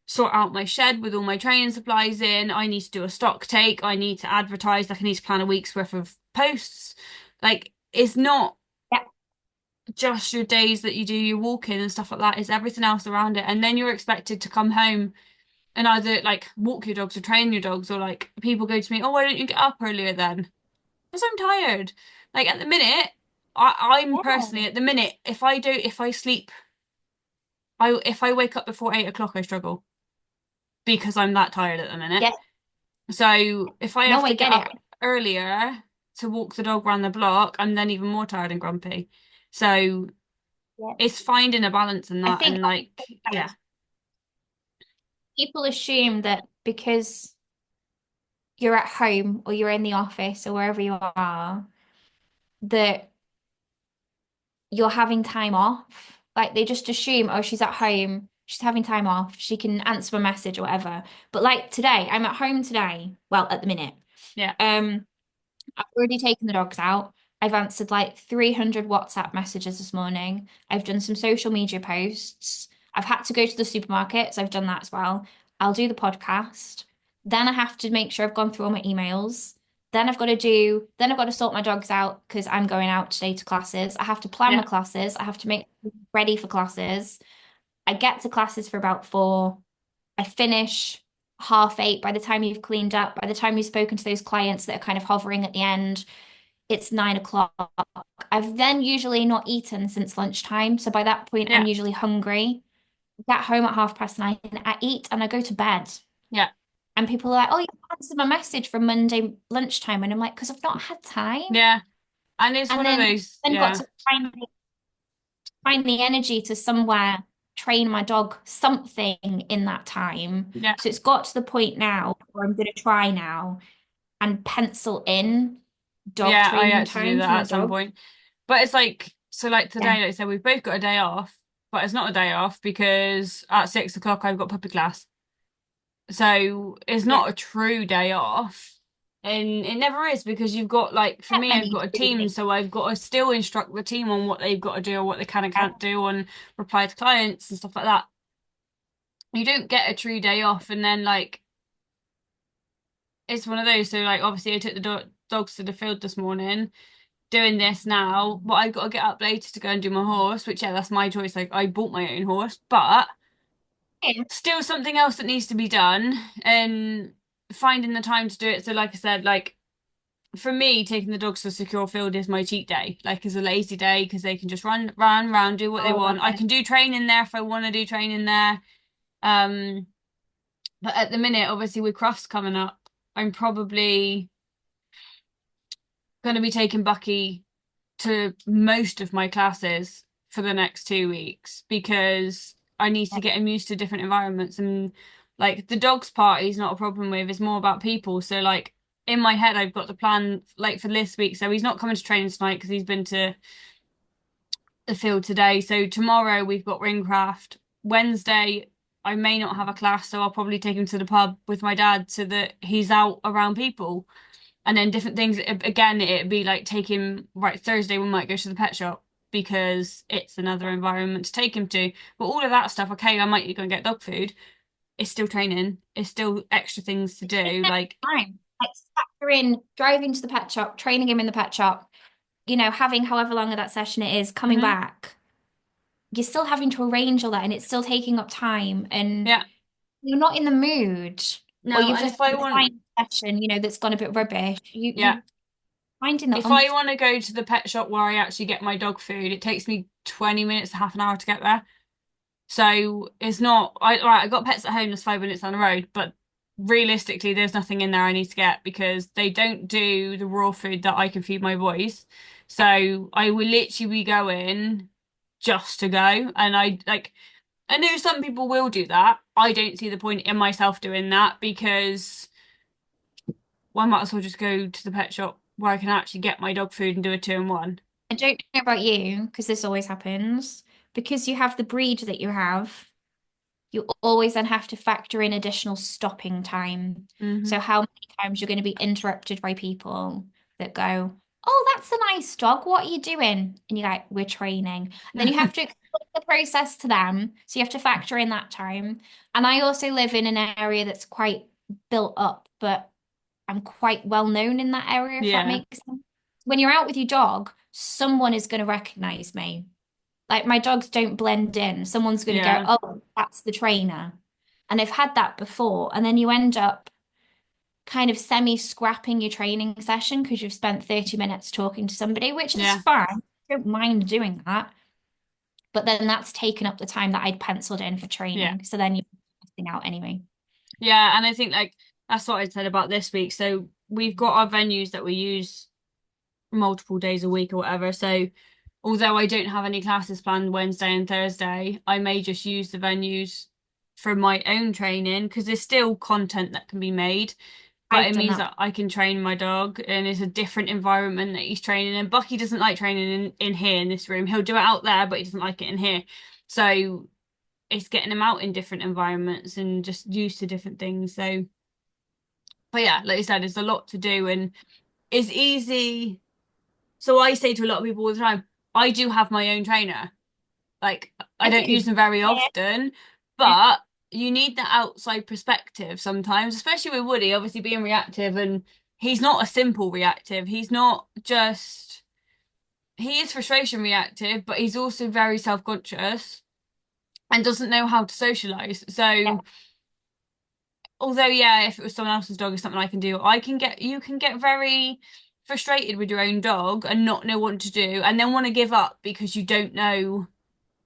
sort out my shed with all my training supplies in. I need to do a stock take. I need to advertise. Like I need to plan a week's worth of posts. Like it's not Yeah. just your days that you do your walking and stuff like that. It's everything else around it. And then you're expected to come home and either like walk your dogs or train your dogs, or like people go to me, oh, why don't you get up earlier then? Because I'm tired. Like at the minute, I'm personally Yeah. at the minute, if I sleep, if I wake up before 8 o'clock, I struggle because I'm that tired at the minute. Yeah. So if I have No, to I get get it. up earlier to walk the dog around the block, I'm then even more tired and grumpy. So Yeah. it's finding a balance in I that think and like, yeah, people assume that because you're at home or you're in the office or wherever you are, that you're having time off. Like they just assume, oh, she's at home, she's having time off, she can answer a message or whatever. But like today, I'm at home today. Well, at the minute. yeah, Um, I've already taken the dogs out. I've answered like 300 WhatsApp messages this morning. I've done some social media posts. I've had to go to the supermarket, so I've done that as well. I'll do the podcast. Then I have to make sure I've gone through all my emails. Then I've got to sort my dogs out because I'm going out today to classes. I have to plan my yeah, classes. I have to make ready for classes. I get to classes for about 4. I finish 8:30. By the time you've cleaned up, by the time you've spoken to those clients that are kind of hovering at the end, it's 9 o'clock. I've then usually not eaten since lunchtime. So by that point, I'm yeah, usually hungry. Get home at 9:30. I eat and I go to bed. yeah, And people are like, oh, you answered my message from Monday lunchtime. And I'm like, because I've not had time. yeah. And it's And one of then those, got yeah, to find the energy to somewhere train my dog something in that time. yeah, So it's got to the point now where I'm going to try now and pencil in dog yeah. I training had to do time for that my at some dog. point. But it's like, so like Yeah. today, like I said, we've both got a day off, but it's not a day off because at 6 o'clock I've got puppy class. So it's Yeah. not a true day off. And it never is because you've got like for That me I've many got a true team, days. so I've got to still instruct the team on what they've got to do or what they can and Yeah. can't do on reply to clients and stuff like that. You don't get a true day off and then like it's one of those. So like obviously I took the dogs to the field this morning doing this now, but I've got to get up later to go and do my horse, which yeah, that's my choice. Like I bought my own horse, but Yeah. still something else that needs to be done and finding the time to do it. So like I said, like for me, taking the dogs to a secure field is my cheat day. Like it's a lazy day because they can just run around, do what they Oh, I love want. I it. can do training there if I want to do training there. Um, but at the minute, obviously with crafts coming up, I'm probably going to be taking Bucky to most of my classes for the next 2 weeks because I need to Yeah. get him used to different environments and like the dogs part is not a problem with, it's more about people. So like in my head I've got the plan like for this week. So he's not coming to training tonight because he's been to the field today. So tomorrow we've got ringcraft. Wednesday I may not have a class, so I'll probably take him to the pub with my dad so that he's out around people and then different things. Again, it'd be like take him, right, Thursday we might go to the pet shop because it's another environment to take him to. But all of that stuff, okay, I might go and get dog food. It's still training. It's still extra things to do. Like, Time. Like factor in driving to the pet shop, training him in the pet shop, having however long of that session it is, coming mhm, back. You're still having to arrange all that and it's still taking up time and yeah, you're not in the mood or no. you've And just if I had a want, client session, that's gone a bit rubbish. You yeah, you finding the if I umph. want to go to the pet shop where I actually get my dog food, it takes me 20 minutes to half an hour to get there. So it's not, right, I got pets at home that's 5 minutes down the road, but realistically, there's nothing in there I need to get because they don't do the raw food that I can feed my boys. So I will literally be going just to go. And I know some people will do that. I don't see the point in myself doing that because well, I might as well just go to the pet shop where I can actually get my dog food and do a two in one. I don't know about you, because this always happens. Because you have the breed that you have, you always then have to factor in additional stopping time. Hmm. So how many times you're going to be interrupted by people that go, "Oh, that's a nice dog. What are you doing?" And you're like, "We're training." And then you have to explain the process to them. So you have to factor in that time. And I also live in an area that's quite built up, but I'm quite well known in that area, if that Yeah, makes sense. When you're out with your dog, someone is going to recognize me. Like my dogs don't blend in. Someone's going to go, yeah, "Oh, that's the trainer." And I've had that before. And then you end up kind of semi-scrapping your training session because you've spent 30 minutes talking to somebody, which is yeah, fine. I don't mind doing that. But then that's taken up the time that I'd penciled in for yeah. training. So then you're missing out anyway. Yeah, and I think like that's what I said about this week. So we've got our venues that we use multiple days a week or whatever. So although I don't have any classes planned Wednesday and Thursday, I may just use the venues for my own training because there's still content that can be made. But I've it done means that. that I can train my dog and it's a different environment that he's training in. Bucky doesn't like training in here in this room. He'll do it out there, but he doesn't like it in here. So it's getting him out in different environments and just used to different things. So, but yeah, like you said, there's a lot to do and it's easy. So I say to a lot of people all the time, I do have my own trainer. Like I I don't use do. them very Yeah. often, but you need that outside perspective sometimes, especially with Woody, obviously being reactive and he's not a simple reactive. He's not just he is frustration reactive, but he's also very self-conscious and doesn't know how to socialize. Yeah. So although yeah, if it was someone else's dog, it's something I can do. I can get you can get very frustrated with your own dog and not know what to do and then want to give up because you don't know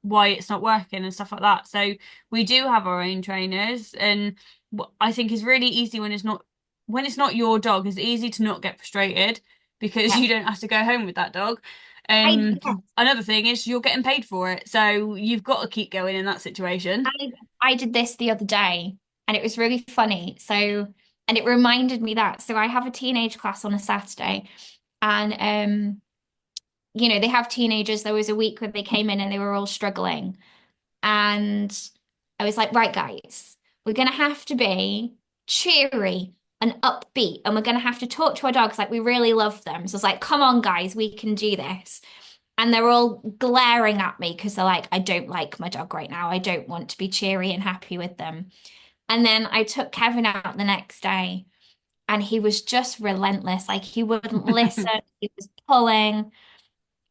why it's not working and stuff like that. So we do have our own trainers and what I think is really easy when it's not your dog, it's easy to not get frustrated because Yeah. you don't have to go home with that dog. I, Another thing is you're getting paid for it, so you've got to keep going in that situation. I I did this the other day and it was really funny. So, and it reminded me that. So I have a teenage class on a Saturday and they have teenagers. There was a week when they came in and they were all struggling. And I was like, right, guys, we're gonna have to be cheery and upbeat, and we're gonna have to talk to our dogs like we really love them. So it's like, come on, guys, we can do this. And they're all glaring at me because they're like, I don't like my dog right now. I don't want to be cheery and happy with them. And then I took Kevin out the next day and he was just relentless. Like he wouldn't listen, he was pulling.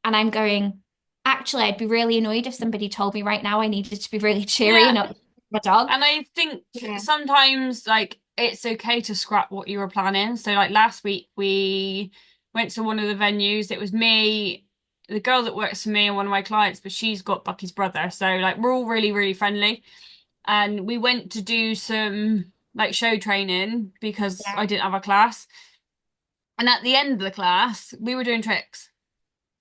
And I'm going, actually, I'd be really annoyed if somebody told me right now I needed to be really cheery Yeah, and up with my dog. and I think Yeah. sometimes like it's okay to scrap what you were planning. So like last week we went to one of the venues. It was me, the girl that works for me and one of my clients, but she's got Bucky's brother. So like we're all really, really friendly. And we went to do some like show training because Yeah. I didn't have a class. And at the end of the class, we were doing tricks.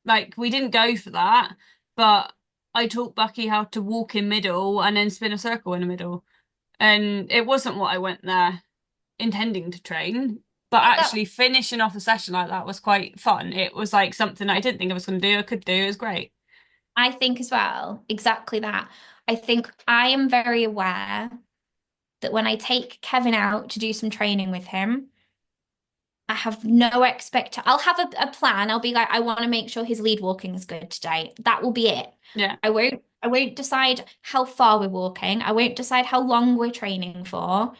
Like we didn't go for that, but I taught Bucky how to walk in middle and then spin a circle in the middle. And it wasn't what I went there intending to train, but But that actually finishing off a session like that was quite fun. It was like something I didn't think I was going to do. I could do. It was great. I think as well, exactly that. I think I am very aware that when I take Kevin out to do some training with him, I have no expect. I'll have a plan. I'll be like, I want to make sure his lead walking is good today. That will be it. Yeah. I won't decide how far we're walking. I won't decide how long we're training for.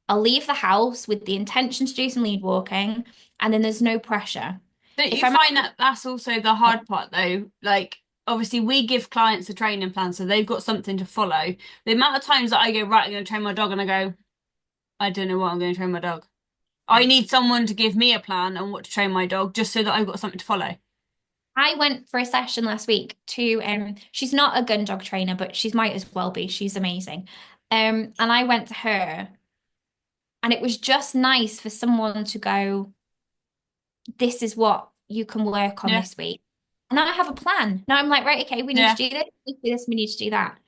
I'll leave the house with the intention to do some lead walking, and then there's no pressure. Don't If you I'm find that that's also the hard part though? Like, obviously, we give clients a training plan, so they've got something to follow. The amount of times that I go, right, I'm going to train my dog, and I go, I don't know what I'm going to train my dog. I need someone to give me a plan on what to train my dog just so that I've got something to follow. I went for a session last week to she's not a gun dog trainer, but she might as well be. She's amazing. And I went to her And it was just nice for someone to go, this is what you can work on Yeah. this week. And I have a plan. Now I'm like, right, okay, we need to Yeah. do this, we need to do this, we need to do that.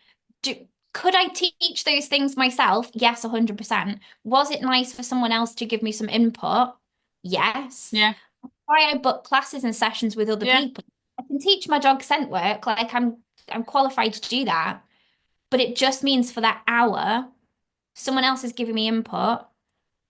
Could I teach those things myself? Yes, 100%. Was it nice for someone else to give me some input? Yes. Yeah. Why I book classes and sessions with other Yeah. people. I can teach my dog scent work, like I'm qualified to do that. But it just means for that hour, someone else is giving me input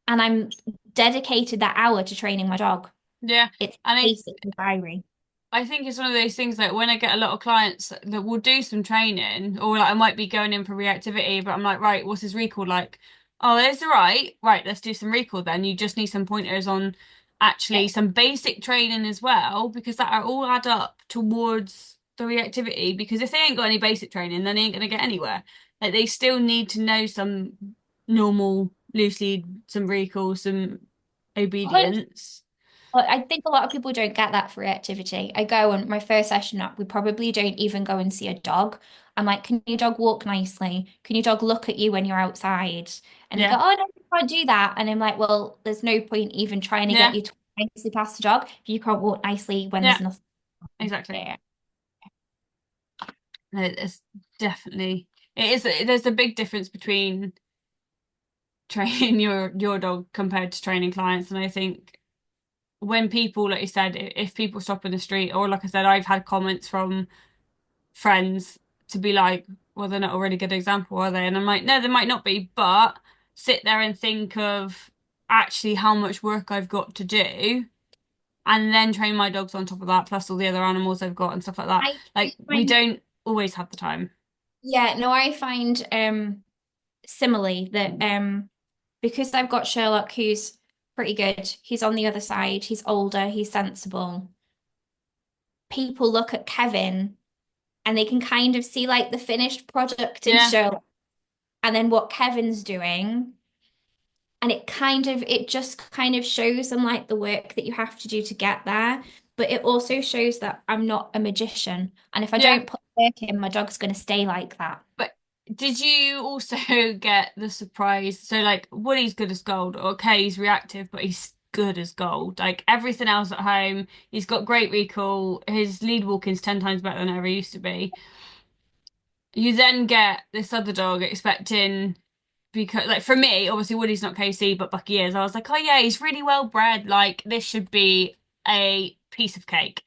and I'm dedicated that hour to training my dog. Yeah. It's And basically diary. I think it's one of those things like when I get a lot of clients that will do some training, or like I might be going in for reactivity, but I'm like, right, what's his recall like? Oh, there's the right, let's do some recall then. You just need some pointers on actually some basic training as well, because that are all add up towards the reactivity. Because if they ain't got any basic training, then they ain't gonna get anywhere. Like they still need to know some normal loose lead, some recall, some obedience. I think a lot of people don't get that for reactivity. I go on my first session up, we probably don't even go and see a dog. I'm like, can your dog walk nicely? Can your dog look at you when you're outside? And they go, Yeah, oh, no, you can't do that. And I'm like, well, there's no point even trying to get yeah, you to walk nicely past the dog if you can't walk nicely when yeah, there's nothing exactly. there. It's definitely it is. There's a big difference between training your dog compared to training clients, and I think when people, like you said, if people stop in the street, or like I said, I've had comments from friends to be like, well, they're not a really good example, are they? And I'm like, no, they might not be, but sit there and think of actually how much work I've got to do. And then train my dogs on top of that, plus all the other animals I've got and stuff like that. I Like, we find, don't always have the time. yeah, no, I find similarly that because I've got Sherlock who's pretty good, he's on the other side, he's older, he's sensible. People look at Kevin and they can kind of see like the finished product in Yeah, Sherlock and then what Kevin's doing. And it just kind of shows them like the work that you have to do to get there. But it also shows that I'm not a magician. And if I yeah. don't put work in, my dog's going to stay like that. But did you also get the surprise? So, like, Woody's good as gold. Okay, he's reactive, but he's good as gold. Like, everything else at home, he's got great recall. His lead walking's 10 times better than it ever used to be. You then get this other dog expecting, because, like, for me, obviously, Woody's not KC, but Bucky is. I was like, oh, yeah, he's really well bred. Like, this should be a piece of cake.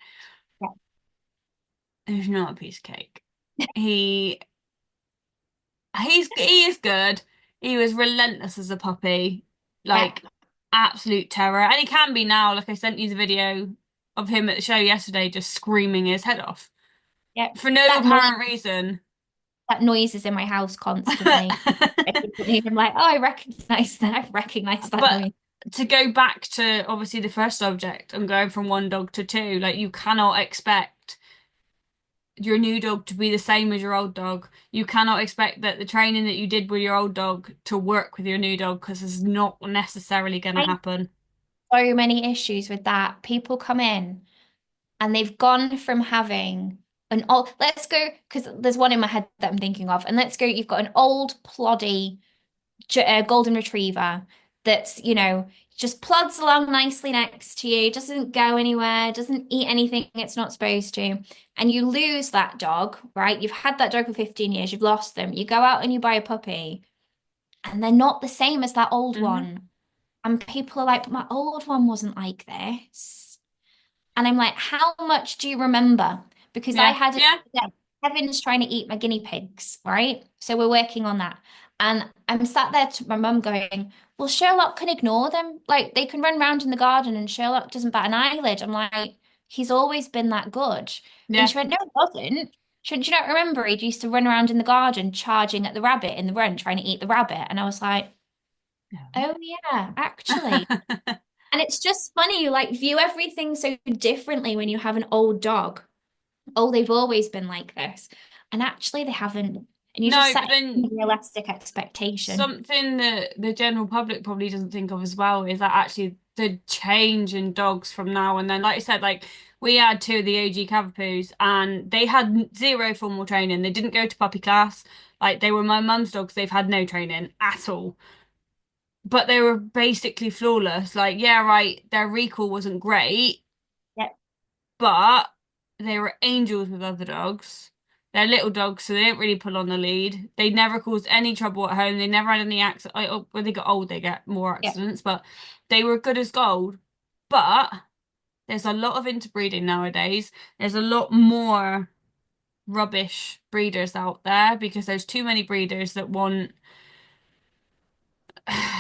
Yeah. It's not a piece of cake. He he is good. He was relentless as a puppy, Yeah. like absolute terror, and he can be now. Like I sent you the video of him at the show yesterday, just screaming his head off Yeah. for no That noise, apparent reason. that noise is in my house constantly. I'm like, oh, I recognize that. I recognize that But noise. to go back to obviously the first subject and going from one dog to two, like you cannot expect your new dog to be the same as your old dog. You cannot expect that the training that you did with your old dog to work with your new dog because it's not necessarily going to I have happen. so many issues with that. People come in and they've gone from having an old, let's go, because there's one in my head that I'm thinking of, and let's go, you've got an old ploddy golden retriever that's, just plods along nicely next to you, doesn't go anywhere, doesn't eat anything it's not supposed to. And you lose that dog, right? You've had that dog for 15 years, you've lost them. You go out and you buy a puppy, and they're not the same as that old Hmm. one. And people are like, but my old one wasn't like this. And I'm like, how much do you remember? Because I Yeah, had yeah. Kevin's trying to eat my guinea pigs, right? So we're working on that. And I'm sat there to my mum going, well, Sherlock can ignore them. Like they can run around in the garden and Sherlock doesn't bat an eyelid. I'm like, he's always been that good. And Yeah. she went, no, he wasn't. Shouldn't you not remember he used to run around in the garden charging at the rabbit in the run, trying to eat the rabbit? And I was like, oh yeah, actually. And it's just funny, you like view everything so differently when you have an old dog. Oh, they've always been like this. And actually they haven't. And you just No, but set a then realistic expectation. something that the general public probably doesn't think of as well is that actually the change in dogs from now and then. Like I said, like we had two of the OG Cavapoos and they had zero formal training. They didn't go to puppy class. Like they were my mum's dogs. They've had no training at all. but they were basically flawless. Like, yeah, right, their recall wasn't great, Yep. but they were angels with other dogs. They're little dogs, so they didn't really pull on the lead. They never caused any trouble at home. They never had any accidents. When they get old, they get more Yep. accidents, but they were good as gold. But there's a lot of interbreeding nowadays. There's a lot more rubbish breeders out there because there's too many breeders that want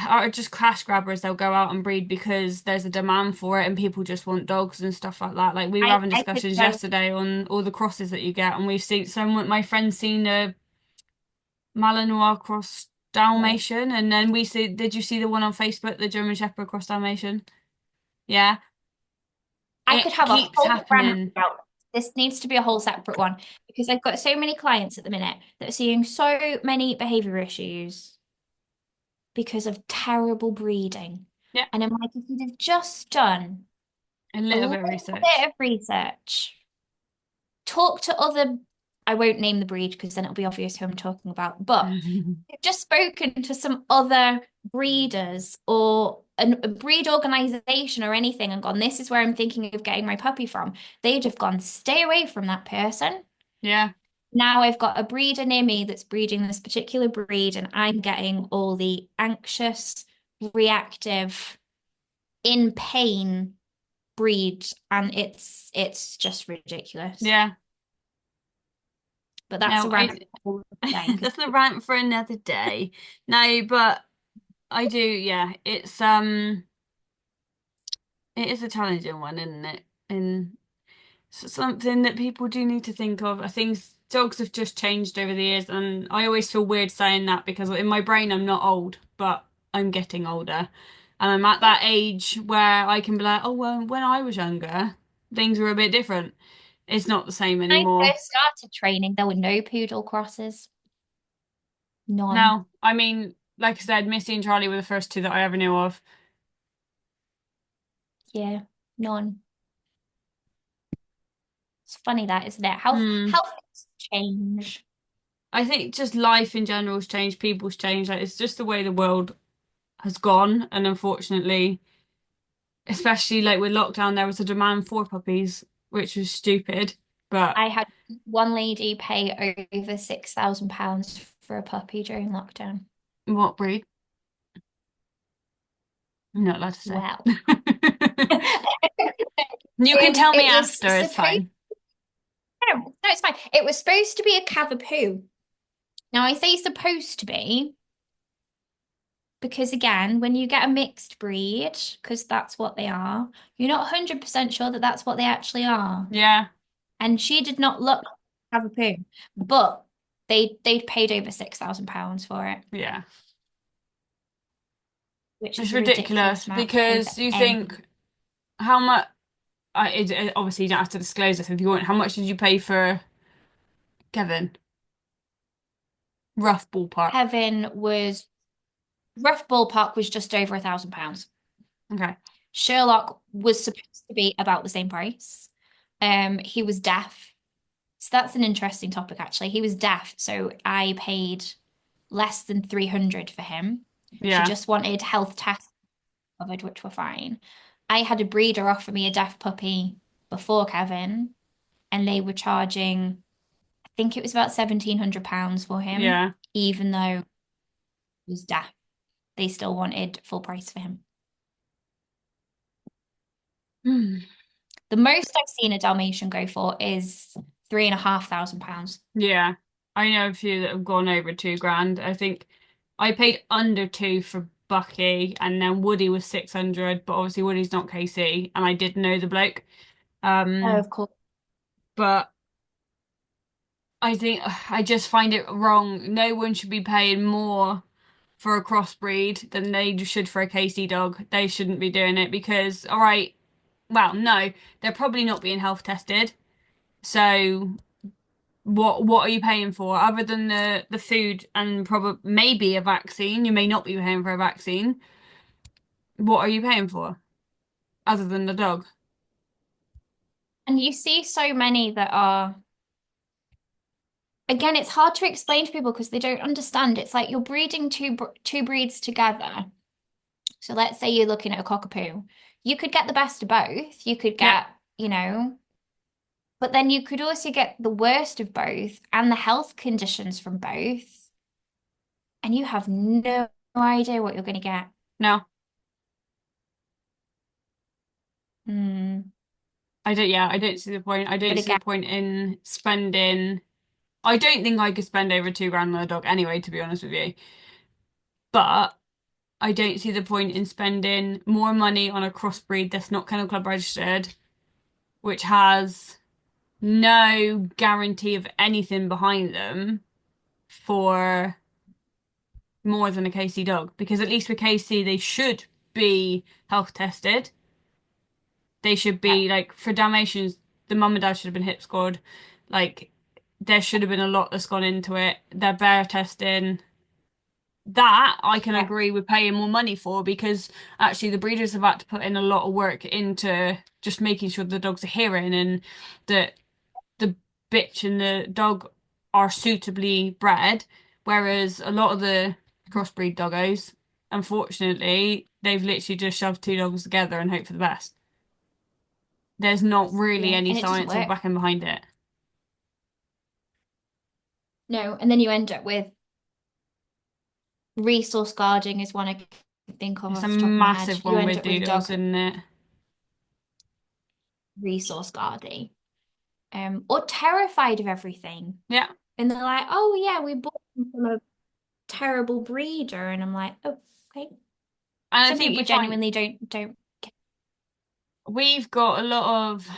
are just crash grabbers. They'll go out and breed because there's a demand for it and people just want dogs and stuff like that. Like we were having I could discussions go. yesterday on all the crosses that you get, and we've seen someone, my friend's seen a Malinois cross Dalmatian, and then we see, did you see the one on Facebook, the German Shepherd cross Dalmatian? Yeah, I it could have a keeps whole rant happening. about this. This needs to be a whole separate one because I've got so many clients at the minute that are seeing so many behavior issues because of terrible breeding. Yeah, And I'm like, if you'd have just done a a little little bit of bit research. of research, talk to other, I won't name the breed because then it'll be obvious who I'm talking about, but you've just spoken to some other breeders or a breed organization or anything and gone, this is where I'm thinking of getting my puppy from. They'd have gone, stay away from that person. Yeah, Now I've got a breeder near me that's breeding this particular breed, and I'm getting all the anxious, reactive, in pain breed, and it's just ridiculous. yeah. But that's No, a I rant for another day because that's a rant for another day. No, but I do, yeah. It is a challenging one, isn't it? And something that people do need to think of. I think dogs have just changed over the years, and I always feel weird saying that because in my brain I'm not old, but I'm getting older. And I'm at yeah, that age where I can be like, oh, well, when I was younger, things were a bit different. It's not the same when I anymore. first started training, there were no poodle crosses. None. Now, I mean, like I said, Missy and Charlie were the first two that I ever knew of. Yeah, none. It's funny that, isn't it? How Hmm. how things change. I think just life in general has changed, people's changed. Like it's just the way the world has gone, and unfortunately, especially like with lockdown, there was a demand for puppies, which was stupid. But I had one lady pay over £6,000 for a puppy during lockdown. what breed? I'm not allowed to say. Well, You can tell me it was after, it's supposed fine. no, it's fine. It was supposed to be a Cavapoo. Now I say supposed to be because again, when you get a mixed breed, because that's what they are, you're not 100% sure that that's what they actually are. Yeah, And she did not look like a Cavapoo, but they paid over £6,000 for it, yeah. which It's is a ridiculous ridiculous amount to pay for because you any. think how much. Obviously, you don't have to disclose this if you want. How much did you pay for Kevin? Rough ballpark. Kevin was rough ballpark was just over £1,000. Okay. Sherlock was supposed to be about the same price. He was deaf. So that's an interesting topic, actually. He was deaf, so I paid less than 300 for him. She Yeah. just wanted health tests covered, which were fine. I had a breeder offer me a deaf puppy before Kevin, and they were charging, I think it was about £1,700 for him, Yeah. even though he was deaf. They still wanted full price for him. Hmm. The most I've seen a Dalmatian go for is £3,500. Yeah. I know a few that have gone over 2 grand. I think I paid under two for Bucky, and then Woody was 600, but obviously Woody's not KC, and I did know the bloke. Oh, Um, of course. but I think I just find it wrong. No one should be paying more for a crossbreed than they should for a KC dog. They shouldn't be doing it because, all right, well, no, they're probably not being health tested. So what are you paying for other than the food and probably maybe a vaccine? You may not be paying for a vaccine. What are you paying for other than the dog? And you see so many that are, again, it's hard to explain to people because they don't understand. It's like you're breeding two breeds together. So let's say you're looking at a cockapoo. You could get the best of both. You could Yeah. get, but then you could also get the worst of both and the health conditions from both. And you have no idea what you're going to get. No, Hmm. I don't. Yeah, I don't see the point. I don't But see the again, point in spending. I don't think I could spend over 2 grand on a dog anyway, to be honest with you. But I don't see the point in spending more money on a crossbreed that's not Kennel Club registered, which has no guarantee of anything behind them for more than a KC dog. Because at least with KC, they should be health tested. They should yeah, be like for Dalmatians, the mum and dad should have been hip scored. Like there should have been a lot that's gone into it. Their bear testing. That I can yeah, agree with paying more money for because actually the breeders have had to put in a lot of work into just making sure the dogs are hearing and that the bitch and the dog are suitably bred. Whereas a lot of the crossbreed doggos, unfortunately, they've literally just shoved two dogs together and hope for the best. There's not really yeah. any And it doesn't science or work. backing behind it. No. And then you end up with resource guarding is one I can think of It's a off the top of my head. massive You one end with up with doodles, dog isn't it? resource guarding, or terrified of everything. Yeah. And they're like, oh yeah, we bought them from a terrible breeder. And I'm like, oh, okay. And I Some think people you find genuinely don't get, we've got a lot of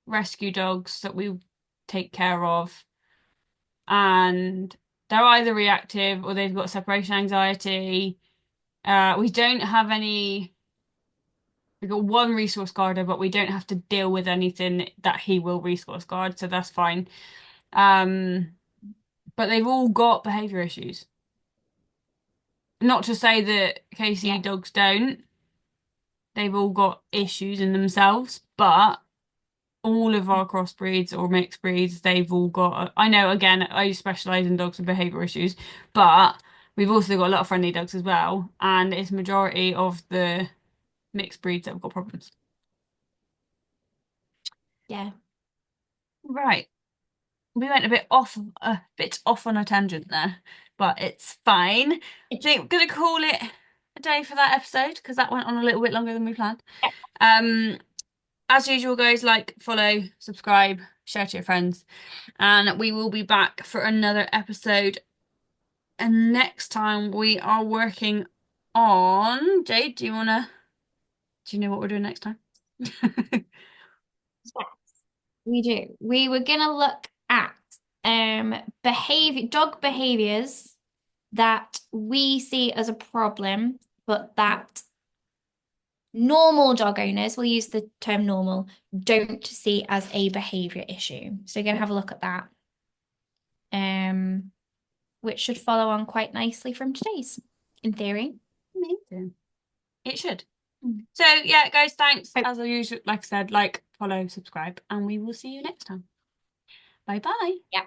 rescue dogs that we take care of, and they're either reactive or they've got separation anxiety. We don't have any. We've got one resource guarder, but we don't have to deal with anything that he will resource guard, so that's fine. Um, but they've all got behavior issues. Not to say that KC yeah, dogs don't. They've all got issues in themselves, but all of our crossbreeds or mixed breeds, they've all got. I know, again, I specialize in dogs with behavior issues, but we've also got a lot of friendly dogs as well, and it's majority of the mixed breeds that have got problems. yeah. Right. We went a bit off on a tangent there, but it's fine. I think we're gonna call it a day for that episode because that went on a little bit longer than we planned. Um, as usual, guys, like, follow, subscribe, share to your friends, and we will be back for another episode. And next time we are working on Jade. Do you know what we're doing next time? Yes, we do. We were gonna look at dog behaviors that we see as a problem, but that normal dog owners, we'll use the term normal, don't see as a behavior issue. So we're gonna have a look at that. Um, which should follow on quite nicely from today's, in theory. Amazing. It should. So yeah, guys, thanks. Oh, As usual, like I said, like, follow, subscribe, and we will see you next time. Bye bye. yeah.